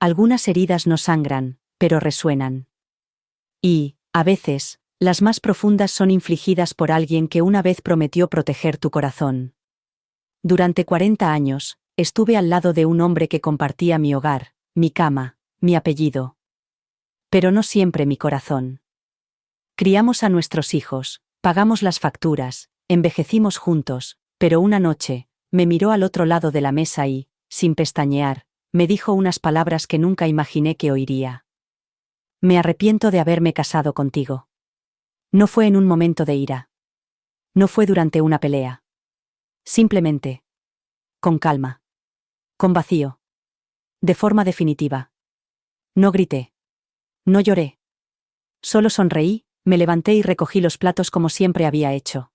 Algunas heridas no sangran, pero resuenan. Y, a veces, las más profundas son infligidas por alguien que una vez prometió proteger tu corazón. Durante 40 años, estuve al lado de un hombre que compartía mi hogar, mi cama, mi apellido. Pero no siempre mi corazón. Criamos a nuestros hijos, pagamos las facturas, envejecimos juntos, pero una noche, me miró al otro lado de la mesa y, sin pestañear, me dijo unas palabras que nunca imaginé que oiría. Me arrepiento de haberme casado contigo. No fue en un momento de ira. No fue durante una pelea. Simplemente. Con calma. Con vacío. De forma definitiva. No grité. No lloré. Solo sonreí, me levanté y recogí los platos como siempre había hecho.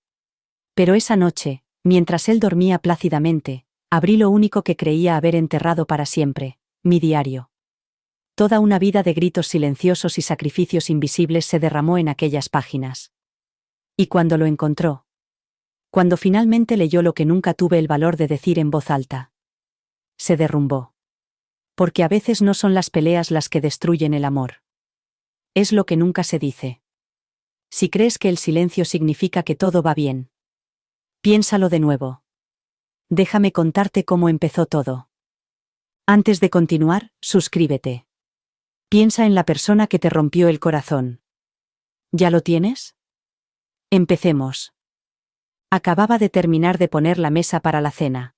Pero esa noche, mientras él dormía plácidamente, abrí lo único que creía haber enterrado para siempre, mi diario. Toda una vida de gritos silenciosos y sacrificios invisibles se derramó en aquellas páginas. Y cuando lo encontró, cuando finalmente leyó lo que nunca tuve el valor de decir en voz alta, se derrumbó. Porque a veces no son las peleas las que destruyen el amor. Es lo que nunca se dice. Si crees que el silencio significa que todo va bien, piénsalo de nuevo. Déjame contarte cómo empezó todo. Antes de continuar, suscríbete. Piensa en la persona que te rompió el corazón. ¿Ya lo tienes? Empecemos. Acababa de terminar de poner la mesa para la cena.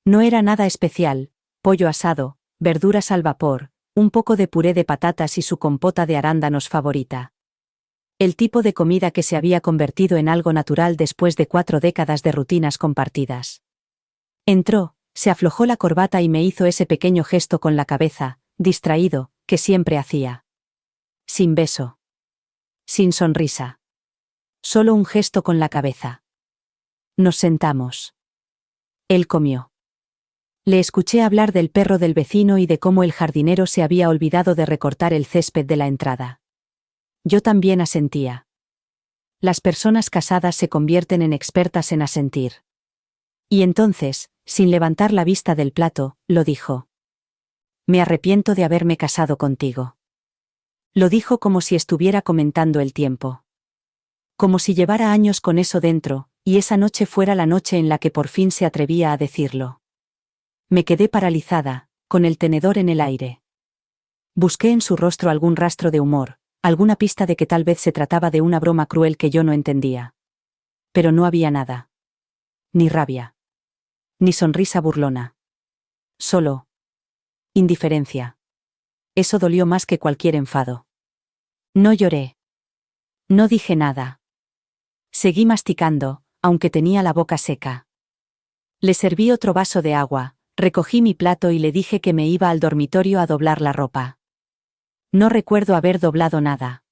No era nada especial: pollo asado, verduras al vapor, un poco de puré de patatas y su compota de arándanos favorita. El tipo de comida que se había convertido en algo natural después de 4 décadas de rutinas compartidas. Entró, se aflojó la corbata y me hizo ese pequeño gesto con la cabeza, distraído, que siempre hacía. Sin beso. Sin sonrisa. Solo un gesto con la cabeza. Nos sentamos. Él comió. Le escuché hablar del perro del vecino y de cómo el jardinero se había olvidado de recortar el césped de la entrada. Yo también asentía. Las personas casadas se convierten en expertas en asentir. Y entonces, sin levantar la vista del plato, lo dijo. Me arrepiento de haberme casado contigo. Lo dijo como si estuviera comentando el tiempo. Como si llevara años con eso dentro, y esa noche fuera la noche en la que por fin se atrevía a decirlo. Me quedé paralizada, con el tenedor en el aire. Busqué en su rostro algún rastro de humor, alguna pista de que tal vez se trataba de una broma cruel que yo no entendía. Pero no había nada. Ni rabia. Ni sonrisa burlona. Solo indiferencia. Eso dolió más que cualquier enfado. No lloré. No dije nada. Seguí masticando, aunque tenía la boca seca. Le serví otro vaso de agua, recogí mi plato y le dije que me iba al dormitorio a doblar la ropa. No recuerdo haber doblado nada.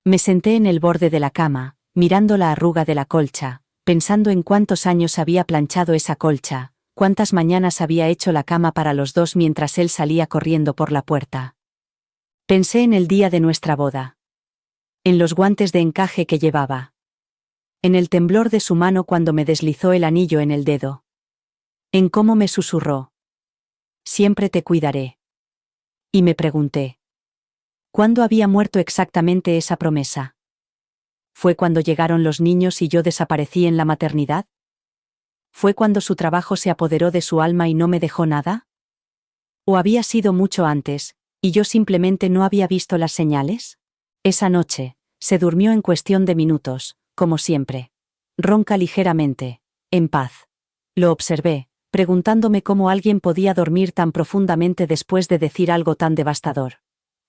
Me senté en el borde de la cama, mirando la arruga de la colcha, pensando en cuántos años había planchado esa colcha, cuántas mañanas había hecho la cama para los dos mientras él salía corriendo por la puerta. Pensé en el día de nuestra boda. En los guantes de encaje que llevaba. En el temblor de su mano cuando me deslizó el anillo en el dedo. En cómo me susurró. Siempre te cuidaré. Y me pregunté. ¿Cuándo había muerto exactamente esa promesa? ¿Fue cuando llegaron los niños y yo desaparecí en la maternidad? ¿Fue cuando su trabajo se apoderó de su alma y no me dejó nada? ¿O había sido mucho antes, y yo simplemente no había visto las señales? Esa noche, se durmió en cuestión de minutos, como siempre. Ronca ligeramente, en paz. Lo observé, preguntándome cómo alguien podía dormir tan profundamente después de decir algo tan devastador.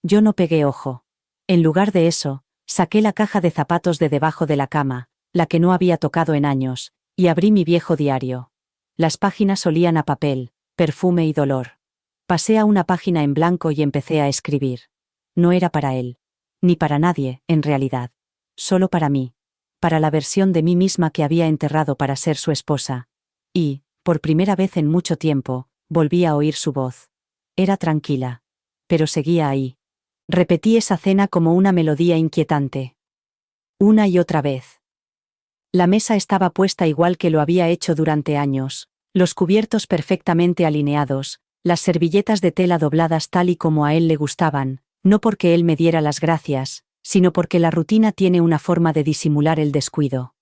Yo no pegué ojo. En lugar de eso, saqué la caja de zapatos de debajo de la cama, la que no había tocado en años, y abrí mi viejo diario. Las páginas olían a papel, perfume y dolor. Pasé a una página en blanco y empecé a escribir. No era para él. Ni para nadie, en realidad. Solo para mí. Para la versión de mí misma que había enterrado para ser su esposa. Y, por primera vez en mucho tiempo, volví a oír su voz. Era tranquila. Pero seguía ahí. Repetí esa cena como una melodía inquietante. Una y otra vez. La mesa estaba puesta igual que lo había hecho durante años, los cubiertos perfectamente alineados, las servilletas de tela dobladas tal y como a él le gustaban, no porque él me diera las gracias, sino porque la rutina tiene una forma de disimular el descuido.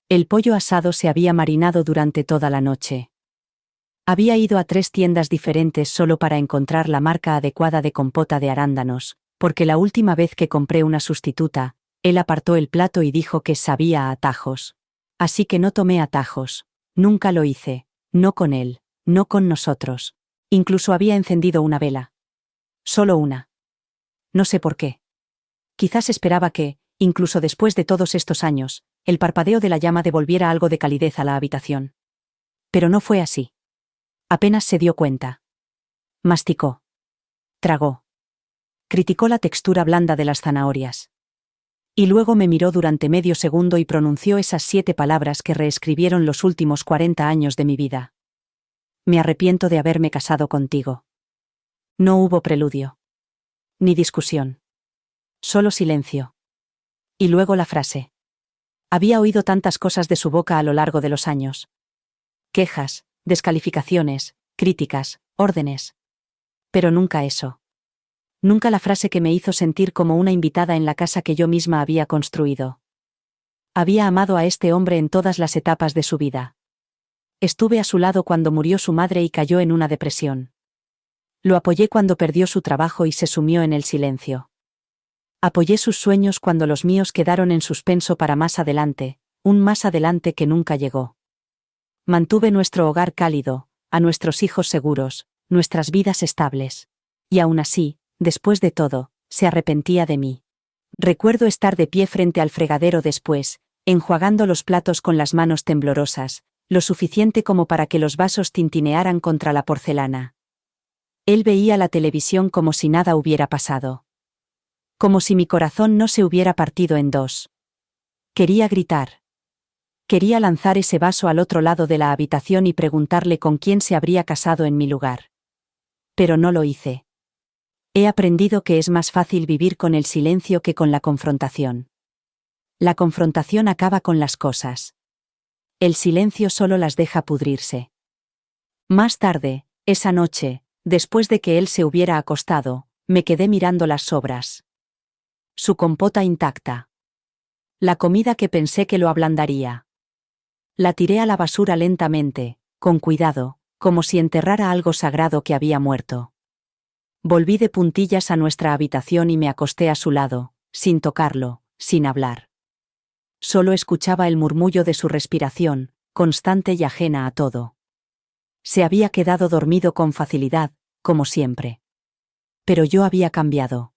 El pollo asado se había marinado durante toda la noche. Había ido a 3 tiendas diferentes solo para encontrar la marca adecuada de compota de arándanos, porque la última vez que compré una sustituta, él apartó el plato y dijo que sabía a atajos. Así que no tomé atajos. Nunca lo hice. No con él. No con nosotros. Incluso había encendido una vela. Solo una. No sé por qué. Quizás esperaba que, incluso después de todos estos años, el parpadeo de la llama devolviera algo de calidez a la habitación. Pero no fue así. Apenas se dio cuenta. Masticó. Tragó. Criticó la textura blanda de las zanahorias. Y luego me miró durante medio segundo y pronunció esas 7 palabras que reescribieron los últimos 40 años de mi vida. Me arrepiento de haberme casado contigo. No hubo preludio. Ni discusión. Solo silencio. Y luego la frase. Había oído tantas cosas de su boca a lo largo de los años. Quejas, descalificaciones, críticas, órdenes. Pero nunca eso. Nunca la frase que me hizo sentir como una invitada en la casa que yo misma había construido. Había amado a este hombre en todas las etapas de su vida. Estuve a su lado cuando murió su madre y cayó en una depresión. Lo apoyé cuando perdió su trabajo y se sumió en el silencio. Apoyé sus sueños cuando los míos quedaron en suspenso para más adelante, un más adelante que nunca llegó. Mantuve nuestro hogar cálido, a nuestros hijos seguros, nuestras vidas estables. Y aún así, después de todo, se arrepentía de mí. Recuerdo estar de pie frente al fregadero después, enjuagando los platos con las manos temblorosas, lo suficiente como para que los vasos tintinearan contra la porcelana. Él veía la televisión como si nada hubiera pasado. Como si mi corazón no se hubiera partido en 2. Quería gritar. Quería lanzar ese vaso al otro lado de la habitación y preguntarle con quién se habría casado en mi lugar. Pero no lo hice. He aprendido que es más fácil vivir con el silencio que con la confrontación. La confrontación acaba con las cosas. El silencio solo las deja pudrirse. Más tarde, esa noche, después de que él se hubiera acostado, me quedé mirando las sobras. Su compota intacta. La comida que pensé que lo ablandaría. La tiré a la basura lentamente, con cuidado, como si enterrara algo sagrado que había muerto. Volví de puntillas a nuestra habitación y me acosté a su lado, sin tocarlo, sin hablar. Solo escuchaba el murmullo de su respiración, constante y ajena a todo. Se había quedado dormido con facilidad, como siempre. Pero yo había cambiado.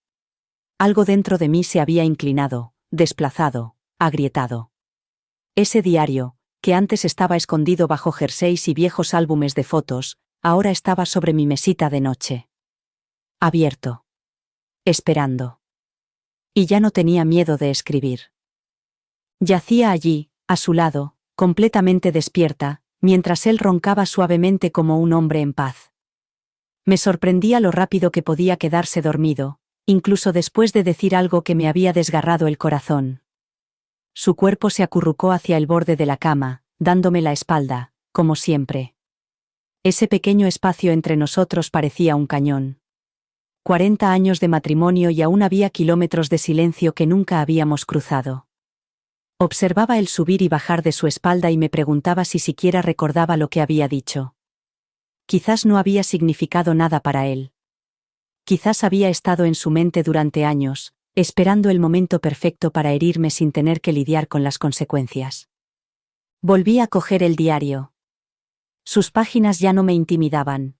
Algo dentro de mí se había inclinado, desplazado, agrietado. Ese diario, que antes estaba escondido bajo jerseys y viejos álbumes de fotos, ahora estaba sobre mi mesita de noche. Abierto. Esperando. Y ya no tenía miedo de escribir. Yacía allí, a su lado, completamente despierta, mientras él roncaba suavemente como un hombre en paz. Me sorprendía lo rápido que podía quedarse dormido, incluso después de decir algo que me había desgarrado el corazón. Su cuerpo se acurrucó hacia el borde de la cama, dándome la espalda, como siempre. Ese pequeño espacio entre nosotros parecía un cañón. 40 años de matrimonio y aún había kilómetros de silencio que nunca habíamos cruzado. Observaba el subir y bajar de su espalda y me preguntaba si siquiera recordaba lo que había dicho. Quizás no había significado nada para él. Quizás había estado en su mente durante años, esperando el momento perfecto para herirme sin tener que lidiar con las consecuencias. Volví a coger el diario. Sus páginas ya no me intimidaban.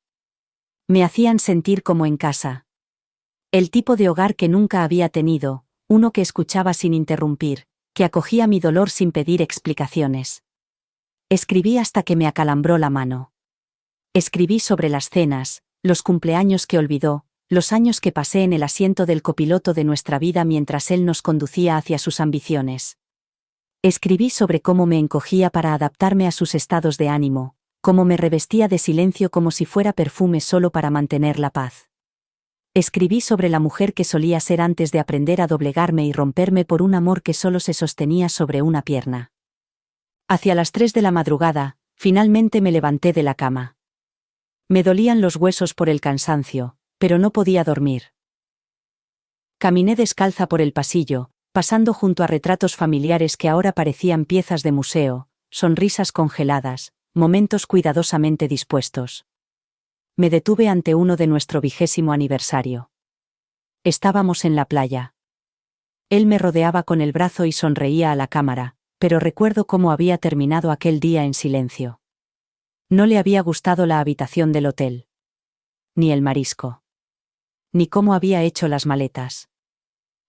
Me hacían sentir como en casa. El tipo de hogar que nunca había tenido, uno que escuchaba sin interrumpir, que acogía mi dolor sin pedir explicaciones. Escribí hasta que me acalambró la mano. Escribí sobre las cenas, los cumpleaños que olvidó, los años que pasé en el asiento del copiloto de nuestra vida mientras él nos conducía hacia sus ambiciones. Escribí sobre cómo me encogía para adaptarme a sus estados de ánimo, cómo me revestía de silencio como si fuera perfume solo para mantener la paz. Escribí sobre la mujer que solía ser antes de aprender a doblegarme y romperme por un amor que solo se sostenía sobre una pierna. Hacia las 3 de la madrugada, finalmente me levanté de la cama. Me dolían los huesos por el cansancio, pero no podía dormir. Caminé descalza por el pasillo, pasando junto a retratos familiares que ahora parecían piezas de museo, sonrisas congeladas, momentos cuidadosamente dispuestos. Me detuve ante uno de nuestro 20º aniversario. Estábamos en la playa. Él me rodeaba con el brazo y sonreía a la cámara, pero recuerdo cómo había terminado aquel día en silencio. No le había gustado la habitación del hotel. Ni el marisco. Ni cómo había hecho las maletas.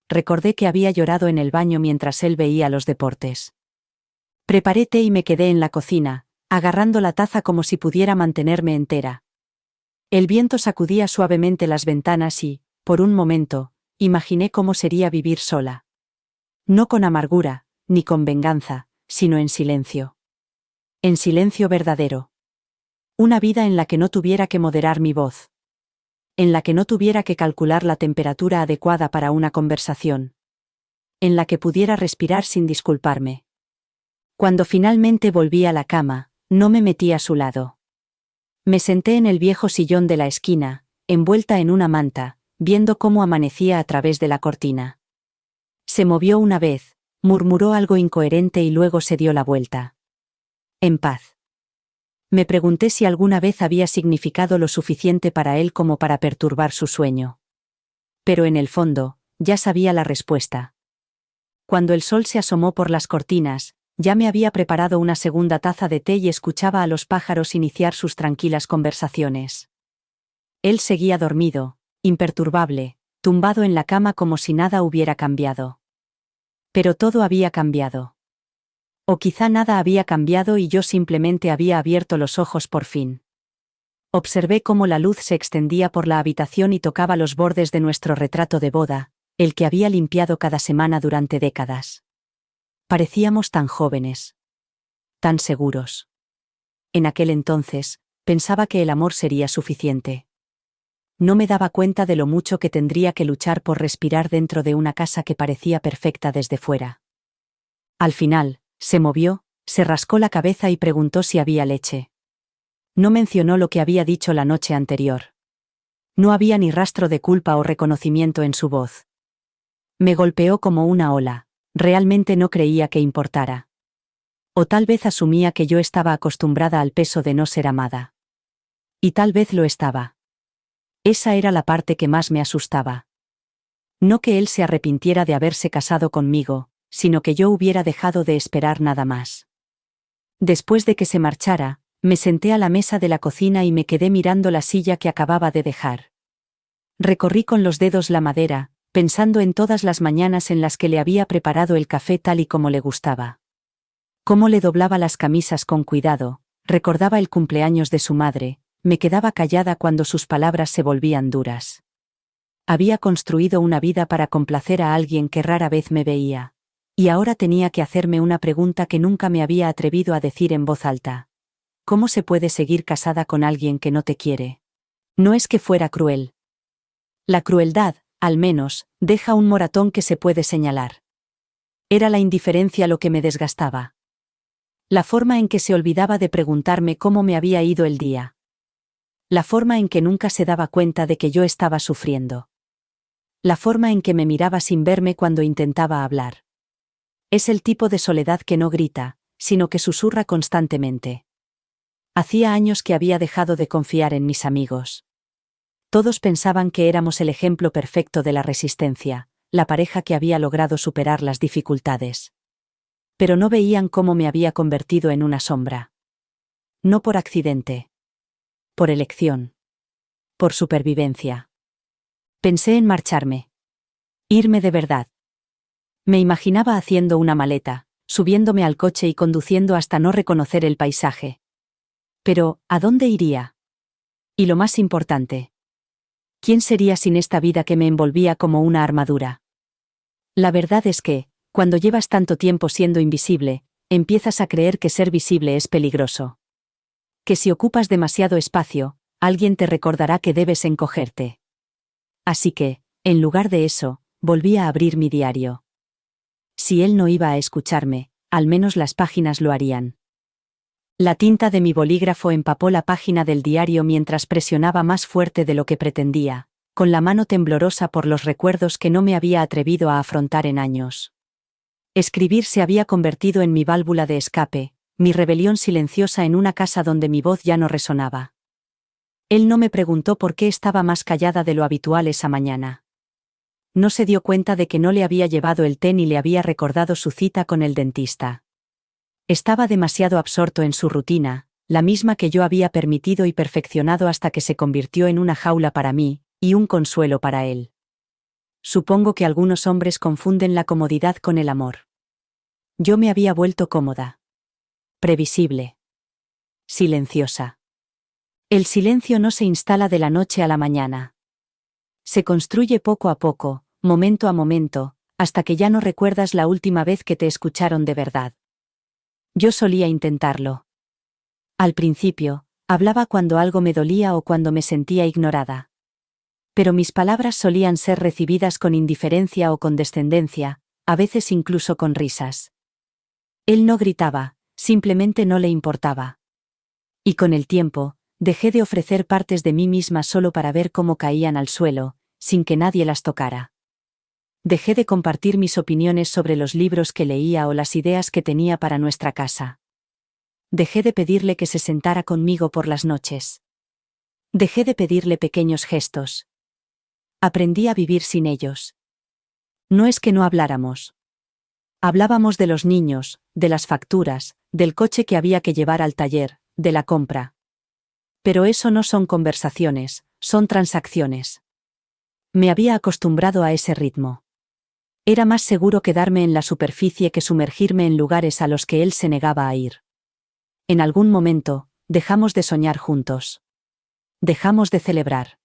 Recordé que había llorado en el baño mientras él veía los deportes. Preparé té y me quedé en la cocina, agarrando la taza como si pudiera mantenerme entera. El viento sacudía suavemente las ventanas y, por un momento, imaginé cómo sería vivir sola. No con amargura, ni con venganza, sino en silencio. En silencio verdadero. Una vida en la que no tuviera que moderar mi voz. En la que no tuviera que calcular la temperatura adecuada para una conversación. En la que pudiera respirar sin disculparme. Cuando finalmente volví a la cama, no me metí a su lado. Me senté en el viejo sillón de la esquina, envuelta en una manta, viendo cómo amanecía a través de la cortina. Se movió una vez, murmuró algo incoherente y luego se dio la vuelta. En paz. Me pregunté si alguna vez había significado lo suficiente para él como para perturbar su sueño. Pero en el fondo, ya sabía la respuesta. Cuando el sol se asomó por las cortinas, ya me había preparado una segunda taza de té y escuchaba a los pájaros iniciar sus tranquilas conversaciones. Él seguía dormido, imperturbable, tumbado en la cama como si nada hubiera cambiado. Pero todo había cambiado. O quizá nada había cambiado y yo simplemente había abierto los ojos por fin. Observé cómo la luz se extendía por la habitación y tocaba los bordes de nuestro retrato de boda, el que había limpiado cada semana durante décadas. Parecíamos tan jóvenes. Tan seguros. En aquel entonces, pensaba que el amor sería suficiente. No me daba cuenta de lo mucho que tendría que luchar por respirar dentro de una casa que parecía perfecta desde fuera. Al final, se movió, se rascó la cabeza y preguntó si había leche. No mencionó lo que había dicho la noche anterior. No había ni rastro de culpa o reconocimiento en su voz. Me golpeó como una ola, realmente no creía que importara. O tal vez asumía que yo estaba acostumbrada al peso de no ser amada. Y tal vez lo estaba. Esa era la parte que más me asustaba. No que él se arrepintiera de haberse casado conmigo, sino que yo hubiera dejado de esperar nada más. Después de que se marchara, me senté a la mesa de la cocina y me quedé mirando la silla que acababa de dejar. Recorrí con los dedos la madera, pensando en todas las mañanas en las que le había preparado el café tal y como le gustaba. Cómo le doblaba las camisas con cuidado, recordaba el cumpleaños de su madre, me quedaba callada cuando sus palabras se volvían duras. Había construido una vida para complacer a alguien que rara vez me veía. Y ahora tenía que hacerme una pregunta que nunca me había atrevido a decir en voz alta. ¿Cómo se puede seguir casada con alguien que no te quiere? No es que fuera cruel. La crueldad, al menos, deja un moratón que se puede señalar. Era la indiferencia lo que me desgastaba. La forma en que se olvidaba de preguntarme cómo me había ido el día. La forma en que nunca se daba cuenta de que yo estaba sufriendo. La forma en que me miraba sin verme cuando intentaba hablar. Es el tipo de soledad que no grita, sino que susurra constantemente. Hacía años que había dejado de confiar en mis amigos. Todos pensaban que éramos el ejemplo perfecto de la resistencia, la pareja que había logrado superar las dificultades. Pero no veían cómo me había convertido en una sombra. No por accidente. Por elección. Por supervivencia. Pensé en marcharme. Irme de verdad. Me imaginaba haciendo una maleta, subiéndome al coche y conduciendo hasta no reconocer el paisaje. Pero, ¿a dónde iría? Y lo más importante. ¿Quién sería sin esta vida que me envolvía como una armadura? La verdad es que, cuando llevas tanto tiempo siendo invisible, empiezas a creer que ser visible es peligroso. Que si ocupas demasiado espacio, alguien te recordará que debes encogerte. Así que, en lugar de eso, volví a abrir mi diario. Si él no iba a escucharme, al menos las páginas lo harían. La tinta de mi bolígrafo empapó la página del diario mientras presionaba más fuerte de lo que pretendía, con la mano temblorosa por los recuerdos que no me había atrevido a afrontar en años. Escribir se había convertido en mi válvula de escape, mi rebelión silenciosa en una casa donde mi voz ya no resonaba. Él no me preguntó por qué estaba más callada de lo habitual esa mañana. No se dio cuenta de que no le había llevado el té ni le había recordado su cita con el dentista. Estaba demasiado absorto en su rutina, la misma que yo había permitido y perfeccionado hasta que se convirtió en una jaula para mí, y un consuelo para él. Supongo que algunos hombres confunden la comodidad con el amor. Yo me había vuelto cómoda. Previsible. Silenciosa. El silencio no se instala de la noche a la mañana. Se construye poco a poco, momento a momento, hasta que ya no recuerdas la última vez que te escucharon de verdad. Yo solía intentarlo. Al principio, hablaba cuando algo me dolía o cuando me sentía ignorada. Pero mis palabras solían ser recibidas con indiferencia o condescendencia, a veces incluso con risas. Él no gritaba, simplemente no le importaba. Y con el tiempo, dejé de ofrecer partes de mí misma solo para ver cómo caían al suelo, sin que nadie las tocara. Dejé de compartir mis opiniones sobre los libros que leía o las ideas que tenía para nuestra casa. Dejé de pedirle que se sentara conmigo por las noches. Dejé de pedirle pequeños gestos. Aprendí a vivir sin ellos. No es que no habláramos. Hablábamos de los niños, de las facturas, del coche que había que llevar al taller, de la compra. Pero eso no son conversaciones, son transacciones. Me había acostumbrado a ese ritmo. Era más seguro quedarme en la superficie que sumergirme en lugares a los que él se negaba a ir. En algún momento, dejamos de soñar juntos. Dejamos de celebrar.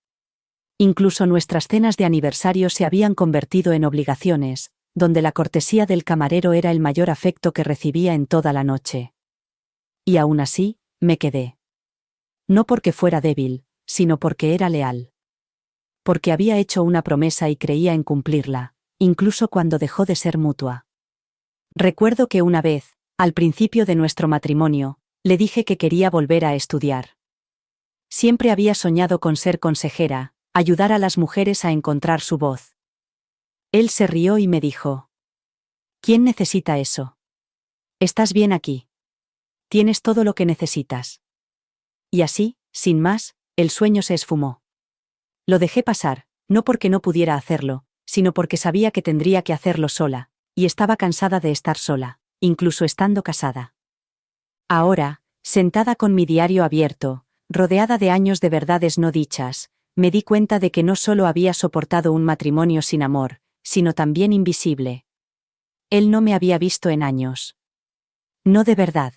Incluso nuestras cenas de aniversario se habían convertido en obligaciones, donde la cortesía del camarero era el mayor afecto que recibía en toda la noche. Y aún así, me quedé. No porque fuera débil, sino porque era leal. Porque había hecho una promesa y creía en cumplirla, incluso cuando dejó de ser mutua. Recuerdo que una vez, al principio de nuestro matrimonio, le dije que quería volver a estudiar. Siempre había soñado con ser consejera, ayudar a las mujeres a encontrar su voz. Él se rió y me dijo: ¿Quién necesita eso? Estás bien aquí. Tienes todo lo que necesitas. Y así, sin más, el sueño se esfumó. Lo dejé pasar, no porque no pudiera hacerlo, sino porque sabía que tendría que hacerlo sola, y estaba cansada de estar sola, incluso estando casada. Ahora, sentada con mi diario abierto, rodeada de años de verdades no dichas, me di cuenta de que no solo había soportado un matrimonio sin amor, sino también invisible. Él no me había visto en años. No de verdad.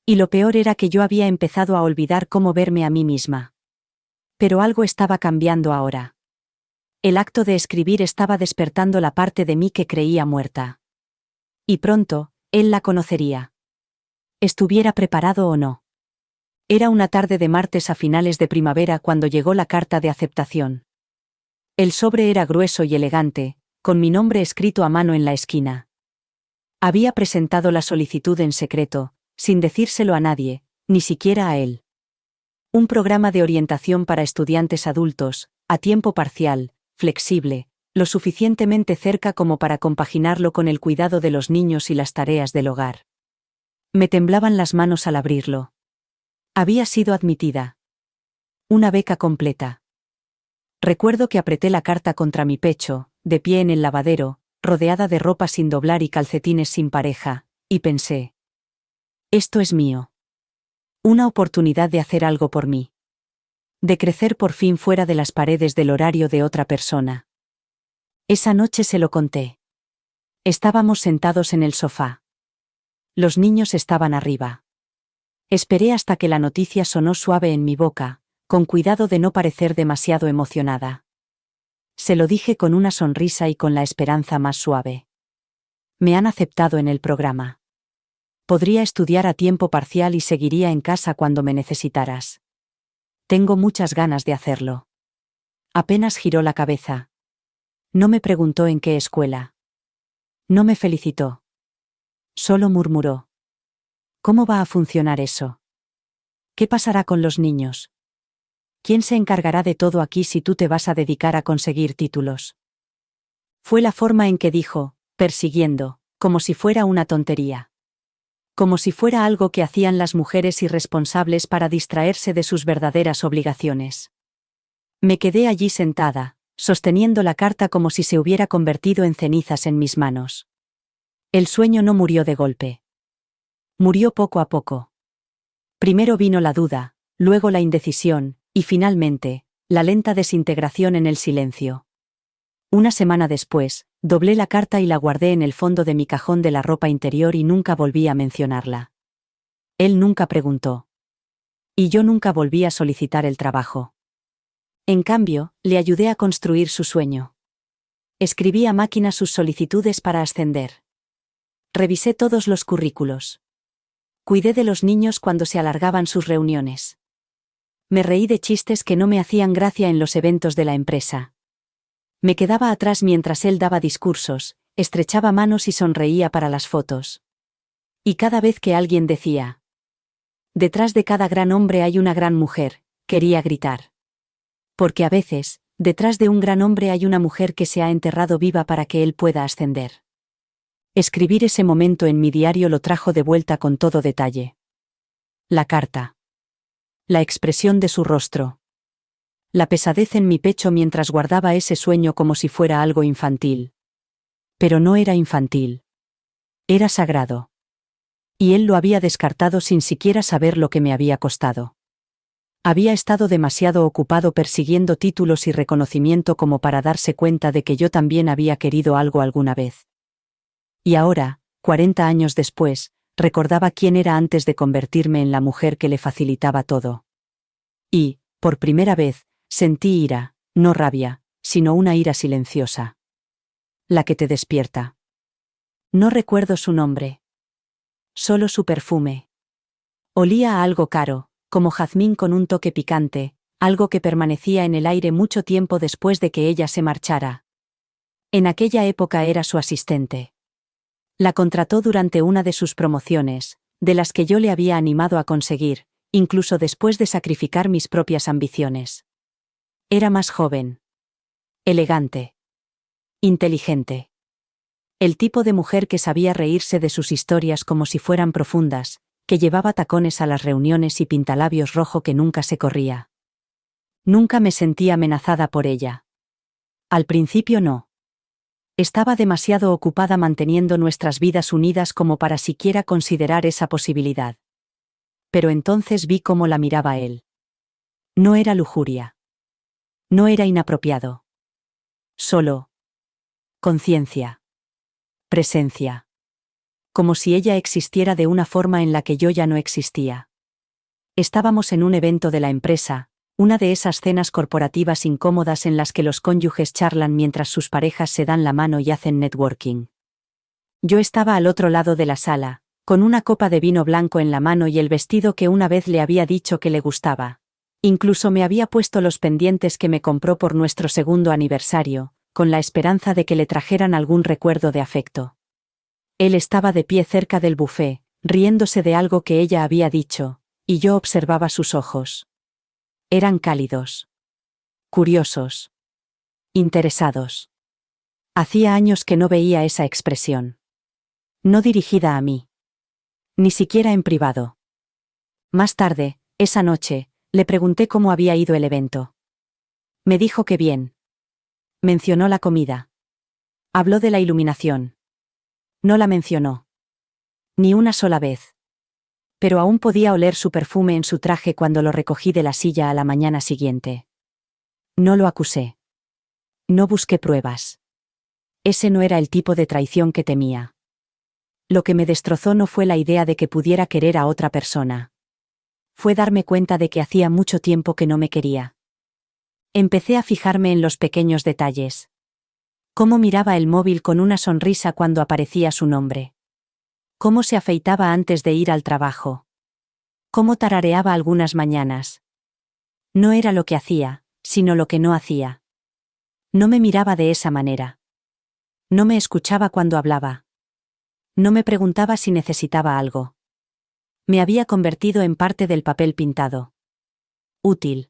Y lo peor era que yo había empezado a olvidar cómo verme a mí misma. Pero algo estaba cambiando ahora. El acto de escribir estaba despertando la parte de mí que creía muerta. Y pronto, él la conocería. Estuviera preparado o no. Era una tarde de martes a finales de primavera cuando llegó la carta de aceptación. El sobre era grueso y elegante, con mi nombre escrito a mano en la esquina. Había presentado la solicitud en secreto, sin decírselo a nadie, ni siquiera a él. Un programa de orientación para estudiantes adultos, a tiempo parcial, flexible, lo suficientemente cerca como para compaginarlo con el cuidado de los niños y las tareas del hogar. Me temblaban las manos al abrirlo. Había sido admitida. Una beca completa. Recuerdo que apreté la carta contra mi pecho, de pie en el lavadero, rodeada de ropa sin doblar y calcetines sin pareja, y pensé: esto es mío. Una oportunidad de hacer algo por mí. De crecer por fin fuera de las paredes del horario de otra persona. Esa noche se lo conté. Estábamos sentados en el sofá. Los niños estaban arriba. Esperé hasta que la noticia sonó suave en mi boca, con cuidado de no parecer demasiado emocionada. Se lo dije con una sonrisa y con la esperanza más suave. Me han aceptado en el programa. Podría estudiar a tiempo parcial y seguiría en casa cuando me necesitaras. Tengo muchas ganas de hacerlo. Apenas giró la cabeza. No me preguntó en qué escuela. No me felicitó. Solo murmuró: ¿Cómo va a funcionar eso? ¿Qué pasará con los niños? ¿Quién se encargará de todo aquí si tú te vas a dedicar a conseguir títulos? Fue la forma en que dijo, persiguiendo, como si fuera una tontería. Como si fuera algo que hacían las mujeres irresponsables para distraerse de sus verdaderas obligaciones. Me quedé allí sentada, sosteniendo la carta como si se hubiera convertido en cenizas en mis manos. El sueño no murió de golpe. Murió poco a poco. Primero vino la duda, luego la indecisión, y finalmente, la lenta desintegración en el silencio. Una semana después, doblé la carta y la guardé en el fondo de mi cajón de la ropa interior y nunca volví a mencionarla. Él nunca preguntó. Y yo nunca volví a solicitar el trabajo. En cambio, le ayudé a construir su sueño. Escribí a máquina sus solicitudes para ascender. Revisé todos los currículos. Cuidé de los niños cuando se alargaban sus reuniones. Me reí de chistes que no me hacían gracia en los eventos de la empresa. Me quedaba atrás mientras él daba discursos, estrechaba manos y sonreía para las fotos. Y cada vez que alguien decía, detrás de cada gran hombre hay una gran mujer, quería gritar. Porque a veces, detrás de un gran hombre hay una mujer que se ha enterrado viva para que él pueda ascender. Escribir ese momento en mi diario lo trajo de vuelta con todo detalle. La carta. La expresión de su rostro. La pesadez en mi pecho mientras guardaba ese sueño como si fuera algo infantil. Pero no era infantil. Era sagrado. Y él lo había descartado sin siquiera saber lo que me había costado. Había estado demasiado ocupado persiguiendo títulos y reconocimiento como para darse cuenta de que yo también había querido algo alguna vez. Y ahora, 40 años después, recordaba quién era antes de convertirme en la mujer que le facilitaba todo. Y, por primera vez, sentí ira, no rabia, sino una ira silenciosa. La que te despierta. No recuerdo su nombre. Solo su perfume. Olía a algo caro, como jazmín con un toque picante, algo que permanecía en el aire mucho tiempo después de que ella se marchara. En aquella época era su asistente. La contrató durante una de sus promociones, de las que yo le había animado a conseguir, incluso después de sacrificar mis propias ambiciones. Era más joven. Elegante. Inteligente. El tipo de mujer que sabía reírse de sus historias como si fueran profundas, que llevaba tacones a las reuniones y pintalabios rojo que nunca se corría. Nunca me sentí amenazada por ella. Al principio no. Estaba demasiado ocupada manteniendo nuestras vidas unidas como para siquiera considerar esa posibilidad. Pero entonces vi cómo la miraba él. No era lujuria. No era inapropiado. Solo conciencia. Presencia. Como si ella existiera de una forma en la que yo ya no existía. Estábamos en un evento de la empresa, una de esas cenas corporativas incómodas en las que los cónyuges charlan mientras sus parejas se dan la mano y hacen networking. Yo estaba al otro lado de la sala, con una copa de vino blanco en la mano y el vestido que una vez le había dicho que le gustaba. Incluso me había puesto los pendientes que me compró por nuestro segundo aniversario, con la esperanza de que le trajeran algún recuerdo de afecto. Él estaba de pie cerca del buffet, riéndose de algo que ella había dicho, y yo observaba sus ojos. Eran cálidos. Curiosos. Interesados. Hacía años que no veía esa expresión. No dirigida a mí. Ni siquiera en privado. Más tarde, esa noche, le pregunté cómo había ido el evento. Me dijo que bien. Mencionó la comida. Habló de la iluminación. No la mencionó. Ni una sola vez. Pero aún podía oler su perfume en su traje cuando lo recogí de la silla a la mañana siguiente. No lo acusé. No busqué pruebas. Ese no era el tipo de traición que temía. Lo que me destrozó no fue la idea de que pudiera querer a otra persona. Fue darme cuenta de que hacía mucho tiempo que no me quería. Empecé a fijarme en los pequeños detalles. Cómo miraba el móvil con una sonrisa cuando aparecía su nombre. Cómo se afeitaba antes de ir al trabajo. Cómo tarareaba algunas mañanas. No era lo que hacía, sino lo que no hacía. No me miraba de esa manera. No me escuchaba cuando hablaba. No me preguntaba si necesitaba algo. Me había convertido en parte del papel pintado. Útil.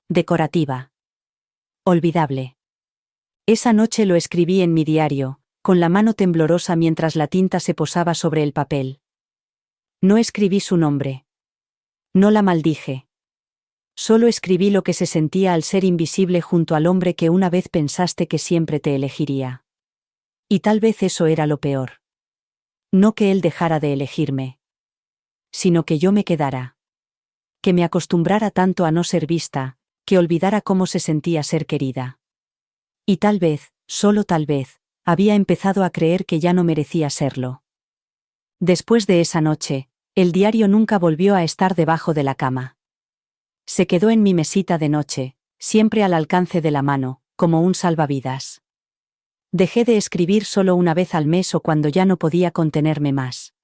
Decorativa. Olvidable. Esa noche lo escribí en mi diario, con la mano temblorosa mientras la tinta se posaba sobre el papel. No escribí su nombre. No la maldije. Solo escribí lo que se sentía al ser invisible junto al hombre que una vez pensaste que siempre te elegiría. Y tal vez eso era lo peor. No que él dejara de elegirme, sino que yo me quedara. Que me acostumbrara tanto a no ser vista, que olvidara cómo se sentía ser querida. Y tal vez, solo tal vez, había empezado a creer que ya no merecía serlo. Después de esa noche, el diario nunca volvió a estar debajo de la cama. Se quedó en mi mesita de noche, siempre al alcance de la mano, como un salvavidas. Dejé de escribir solo una vez al mes o cuando ya no podía contenerme más.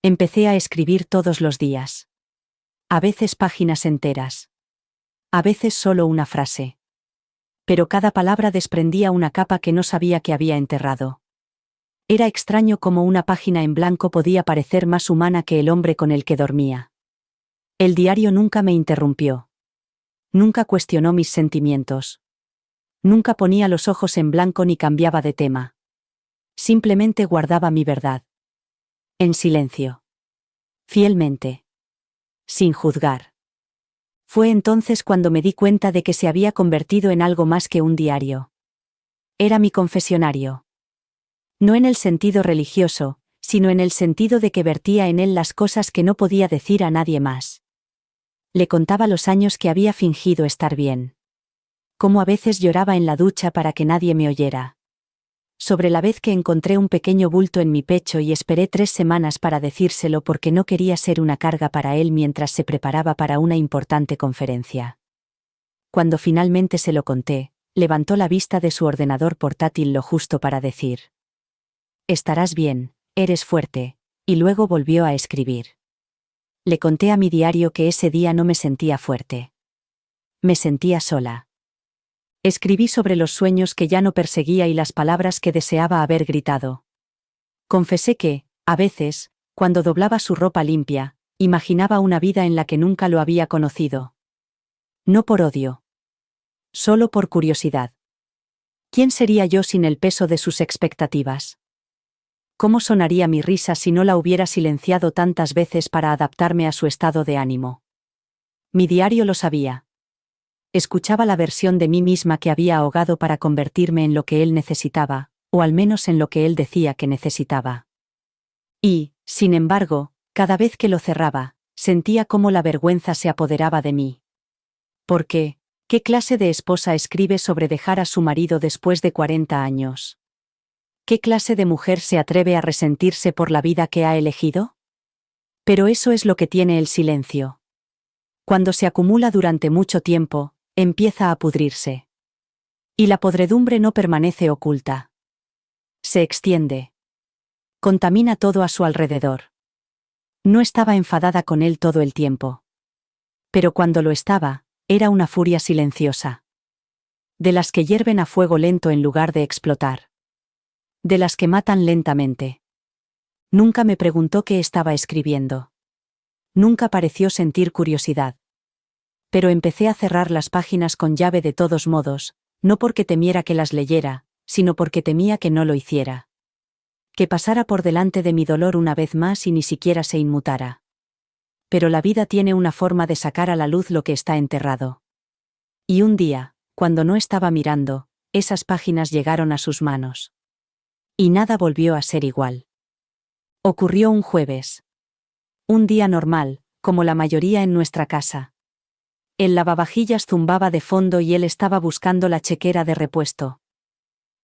Empecé a escribir todos los días. A veces páginas enteras. A veces solo una frase. Pero cada palabra desprendía una capa que no sabía que había enterrado. Era extraño cómo una página en blanco podía parecer más humana que el hombre con el que dormía. El diario nunca me interrumpió. Nunca cuestionó mis sentimientos. Nunca ponía los ojos en blanco ni cambiaba de tema. Simplemente guardaba mi verdad. En silencio. Fielmente. Sin juzgar. Fue entonces cuando me di cuenta de que se había convertido en algo más que un diario. Era mi confesionario. No en el sentido religioso, sino en el sentido de que vertía en él las cosas que no podía decir a nadie más. Le contaba los años que había fingido estar bien. Cómo a veces lloraba en la ducha para que nadie me oyera. Sobre la vez que encontré un pequeño bulto en mi pecho y esperé 3 semanas para decírselo porque no quería ser una carga para él mientras se preparaba para una importante conferencia. Cuando finalmente se lo conté, levantó la vista de su ordenador portátil lo justo para decir: «Estarás bien, eres fuerte», y luego volvió a escribir. Le conté a mi diario que ese día no me sentía fuerte. Me sentía sola. Escribí sobre los sueños que ya no perseguía y las palabras que deseaba haber gritado. Confesé que, a veces, cuando doblaba su ropa limpia, imaginaba una vida en la que nunca lo había conocido. No por odio. Solo por curiosidad. ¿Quién sería yo sin el peso de sus expectativas? ¿Cómo sonaría mi risa si no la hubiera silenciado tantas veces para adaptarme a su estado de ánimo? Mi diario lo sabía. Escuchaba la versión de mí misma que había ahogado para convertirme en lo que él necesitaba, o al menos en lo que él decía que necesitaba. Y, sin embargo, cada vez que lo cerraba, sentía cómo la vergüenza se apoderaba de mí. ¿Por qué? ¿Qué clase de esposa escribe sobre dejar a su marido después de 40 años? ¿Qué clase de mujer se atreve a resentirse por la vida que ha elegido? Pero eso es lo que tiene el silencio. Cuando se acumula durante mucho tiempo, empieza a pudrirse. Y la podredumbre no permanece oculta. Se extiende. Contamina todo a su alrededor. No estaba enfadada con él todo el tiempo. Pero cuando lo estaba, era una furia silenciosa. De las que hierven a fuego lento en lugar de explotar. De las que matan lentamente. Nunca me preguntó qué estaba escribiendo. Nunca pareció sentir curiosidad. Pero empecé a cerrar las páginas con llave de todos modos, no porque temiera que las leyera, sino porque temía que no lo hiciera. Que pasara por delante de mi dolor una vez más y ni siquiera se inmutara. Pero la vida tiene una forma de sacar a la luz lo que está enterrado. Y un día, cuando no estaba mirando, esas páginas llegaron a sus manos. Y nada volvió a ser igual. Ocurrió un jueves. Un día normal, como la mayoría en nuestra casa. El lavavajillas zumbaba de fondo y él estaba buscando la chequera de repuesto.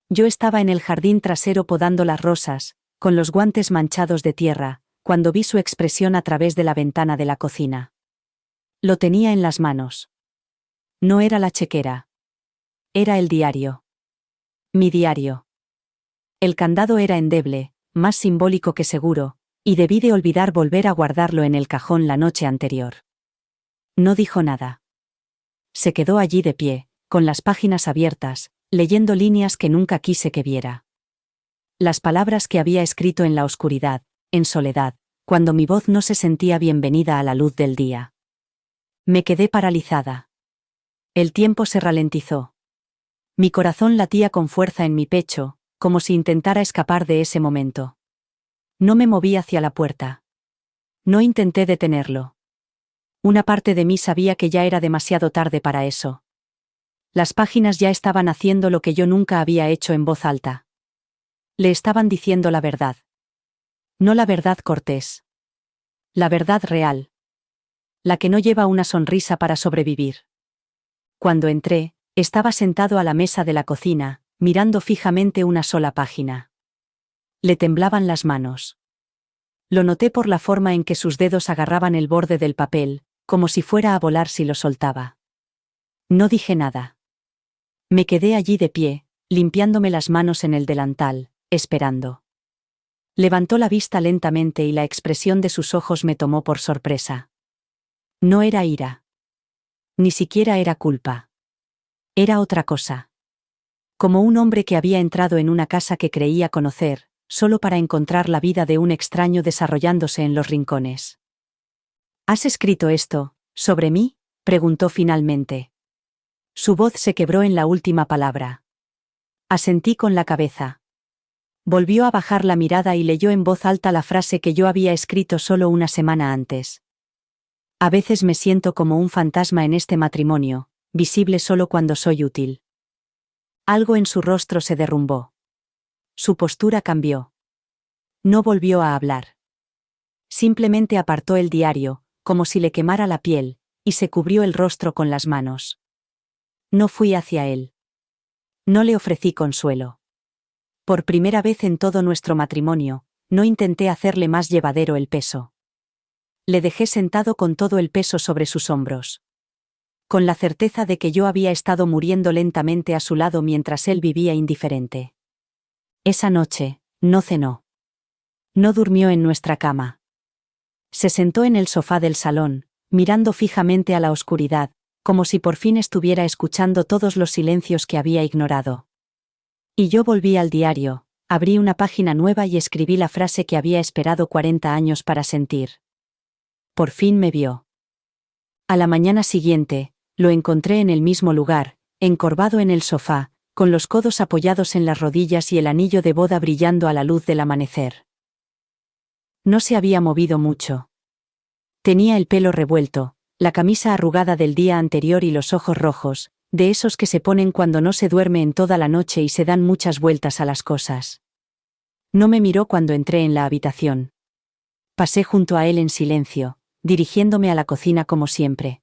Yo estaba en el jardín trasero podando las rosas, con los guantes manchados de tierra, cuando vi su expresión a través de la ventana de la cocina. Lo tenía en las manos. No era la chequera. Era el diario. Mi diario. El candado era endeble, más simbólico que seguro, y debí de olvidar volver a guardarlo en el cajón la noche anterior. No dijo nada. Se quedó allí de pie, con las páginas abiertas, leyendo líneas que nunca quise que viera. Las palabras que había escrito en la oscuridad, en soledad, cuando mi voz no se sentía bienvenida a la luz del día. Me quedé paralizada. El tiempo se ralentizó. Mi corazón latía con fuerza en mi pecho, como si intentara escapar de ese momento. No me moví hacia la puerta. No intenté detenerlo. Una parte de mí sabía que ya era demasiado tarde para eso. Las páginas ya estaban haciendo lo que yo nunca había hecho en voz alta. Le estaban diciendo la verdad. No la verdad cortés. La verdad real. La que no lleva una sonrisa para sobrevivir. Cuando entré, estaba sentado a la mesa de la cocina, mirando fijamente una sola página. Le temblaban las manos. Lo noté por la forma en que sus dedos agarraban el borde del papel, como si fuera a volar si lo soltaba. No dije nada. Me quedé allí de pie, limpiándome las manos en el delantal, esperando. Levantó la vista lentamente y la expresión de sus ojos me tomó por sorpresa. No era ira. Ni siquiera era culpa. Era otra cosa. Como un hombre que había entrado en una casa que creía conocer, solo para encontrar la vida de un extraño desarrollándose en los rincones. ¿Has escrito esto, sobre mí?, preguntó finalmente. Su voz se quebró en la última palabra. Asentí con la cabeza. Volvió a bajar la mirada y leyó en voz alta la frase que yo había escrito solo una semana antes. A veces me siento como un fantasma en este matrimonio, visible solo cuando soy útil. Algo en su rostro se derrumbó. Su postura cambió. No volvió a hablar. Simplemente apartó el diario, como si le quemara la piel, y se cubrió el rostro con las manos. No fui hacia él. No le ofrecí consuelo. Por primera vez en todo nuestro matrimonio, no intenté hacerle más llevadero el peso. Le dejé sentado con todo el peso sobre sus hombros. Con la certeza de que yo había estado muriendo lentamente a su lado mientras él vivía indiferente. Esa noche, no cenó. No durmió en nuestra cama. Se sentó en el sofá del salón, mirando fijamente a la oscuridad, como si por fin estuviera escuchando todos los silencios que había ignorado. Y yo volví al diario, abrí una página nueva y escribí la frase que había esperado 40 años para sentir. Por fin me vio. A la mañana siguiente, lo encontré en el mismo lugar, encorvado en el sofá, con los codos apoyados en las rodillas y el anillo de boda brillando a la luz del amanecer. No se había movido mucho. Tenía el pelo revuelto, la camisa arrugada del día anterior y los ojos rojos, de esos que se ponen cuando no se duerme en toda la noche y se dan muchas vueltas a las cosas. No me miró cuando entré en la habitación. Pasé junto a él en silencio, dirigiéndome a la cocina como siempre.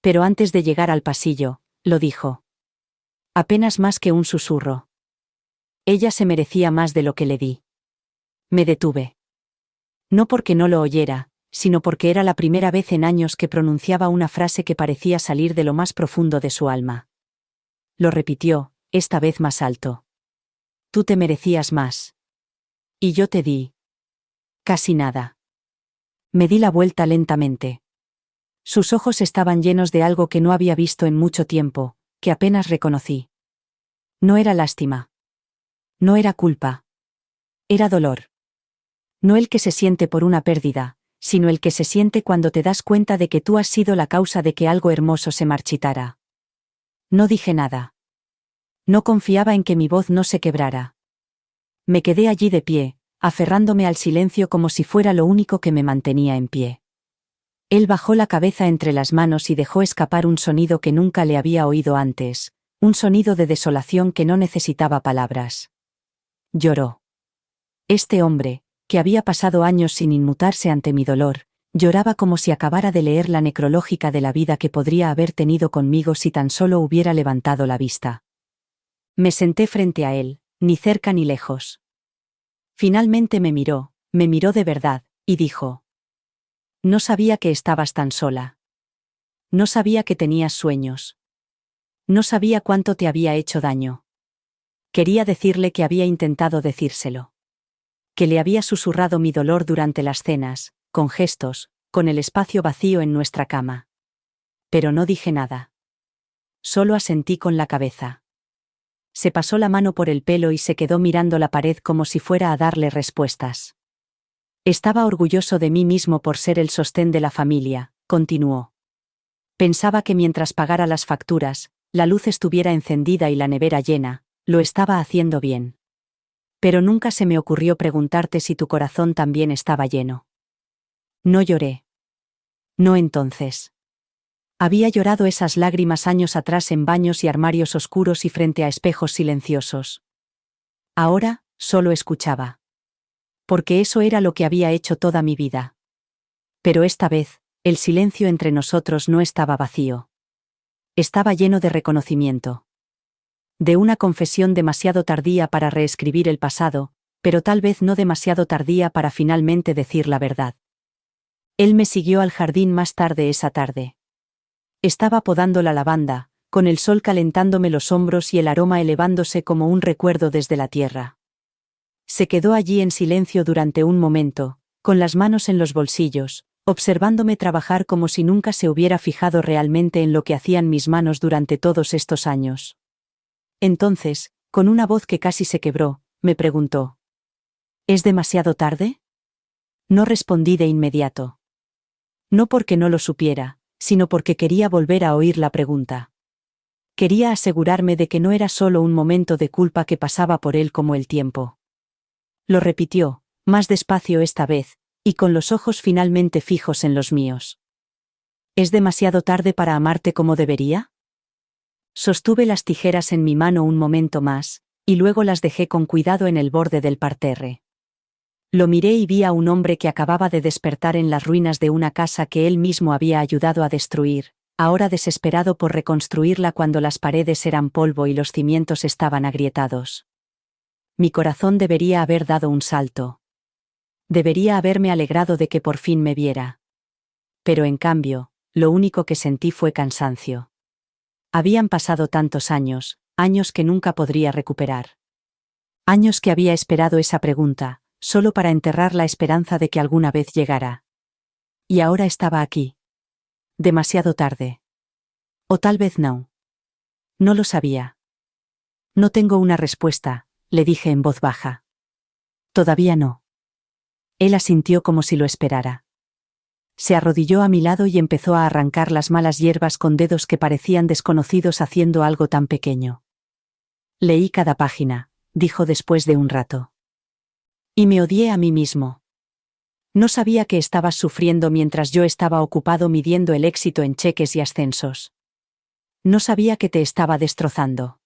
Pero antes de llegar al pasillo, lo dijo. Apenas más que un susurro. Ella se merecía más de lo que le di. Me detuve. No porque no lo oyera, sino porque era la primera vez en años que pronunciaba una frase que parecía salir de lo más profundo de su alma. Lo repitió, esta vez más alto. Tú te merecías más. Y yo te di. Casi nada. Me di la vuelta lentamente. Sus ojos estaban llenos de algo que no había visto en mucho tiempo, que apenas reconocí. No era lástima. No era culpa. Era dolor. No el que se siente por una pérdida, sino el que se siente cuando te das cuenta de que tú has sido la causa de que algo hermoso se marchitara. No dije nada. No confiaba en que mi voz no se quebrara. Me quedé allí de pie, aferrándome al silencio como si fuera lo único que me mantenía en pie. Él bajó la cabeza entre las manos y dejó escapar un sonido que nunca le había oído antes, un sonido de desolación que no necesitaba palabras. Lloró. Este hombre, que había pasado años sin inmutarse ante mi dolor, lloraba como si acabara de leer la necrológica de la vida que podría haber tenido conmigo si tan solo hubiera levantado la vista. Me senté frente a él, ni cerca ni lejos. Finalmente me miró de verdad, y dijo: No sabía que estabas tan sola. No sabía que tenías sueños. No sabía cuánto te había hecho daño. Quería decirle que había intentado decírselo. Que le había susurrado mi dolor durante las cenas, con gestos, con el espacio vacío en nuestra cama. Pero no dije nada. Solo asentí con la cabeza. Se pasó la mano por el pelo y se quedó mirando la pared como si fuera a darle respuestas. Estaba orgulloso de mí mismo por ser el sostén de la familia, continuó. Pensaba que mientras pagara las facturas, la luz estuviera encendida y la nevera llena, lo estaba haciendo bien. Pero nunca se me ocurrió preguntarte si tu corazón también estaba lleno. No lloré. No entonces. Había llorado esas lágrimas años atrás en baños y armarios oscuros y frente a espejos silenciosos. Ahora, solo escuchaba. Porque eso era lo que había hecho toda mi vida. Pero esta vez, el silencio entre nosotros no estaba vacío. Estaba lleno de reconocimiento. De una confesión demasiado tardía para reescribir el pasado, pero tal vez no demasiado tardía para finalmente decir la verdad. Él me siguió al jardín más tarde esa tarde. Estaba podando la lavanda, con el sol calentándome los hombros y el aroma elevándose como un recuerdo desde la tierra. Se quedó allí en silencio durante un momento, con las manos en los bolsillos, observándome trabajar como si nunca se hubiera fijado realmente en lo que hacían mis manos durante todos estos años. Entonces, con una voz que casi se quebró, me preguntó: ¿Es demasiado tarde? No respondí de inmediato. No porque no lo supiera, sino porque quería volver a oír la pregunta. Quería asegurarme de que no era solo un momento de culpa que pasaba por él como el tiempo. Lo repitió, más despacio esta vez, y con los ojos finalmente fijos en los míos. ¿Es demasiado tarde para amarte como debería? Sostuve las tijeras en mi mano un momento más, y luego las dejé con cuidado en el borde del parterre. Lo miré y vi a un hombre que acababa de despertar en las ruinas de una casa que él mismo había ayudado a destruir, ahora desesperado por reconstruirla cuando las paredes eran polvo y los cimientos estaban agrietados. Mi corazón debería haber dado un salto. Debería haberme alegrado de que por fin me viera. Pero en cambio, lo único que sentí fue cansancio. Habían pasado tantos años, años que nunca podría recuperar. Años que había esperado esa pregunta, solo para enterrar la esperanza de que alguna vez llegara. Y ahora estaba aquí. Demasiado tarde. O tal vez no. No lo sabía. No tengo una respuesta, le dije en voz baja. Todavía no. Él asintió como si lo esperara. Se arrodilló a mi lado y empezó a arrancar las malas hierbas con dedos que parecían desconocidos haciendo algo tan pequeño. Leí cada página, dijo después de un rato. Y me odié a mí mismo. No sabía que estabas sufriendo mientras yo estaba ocupado midiendo el éxito en cheques y ascensos. No sabía que te estaba destrozando.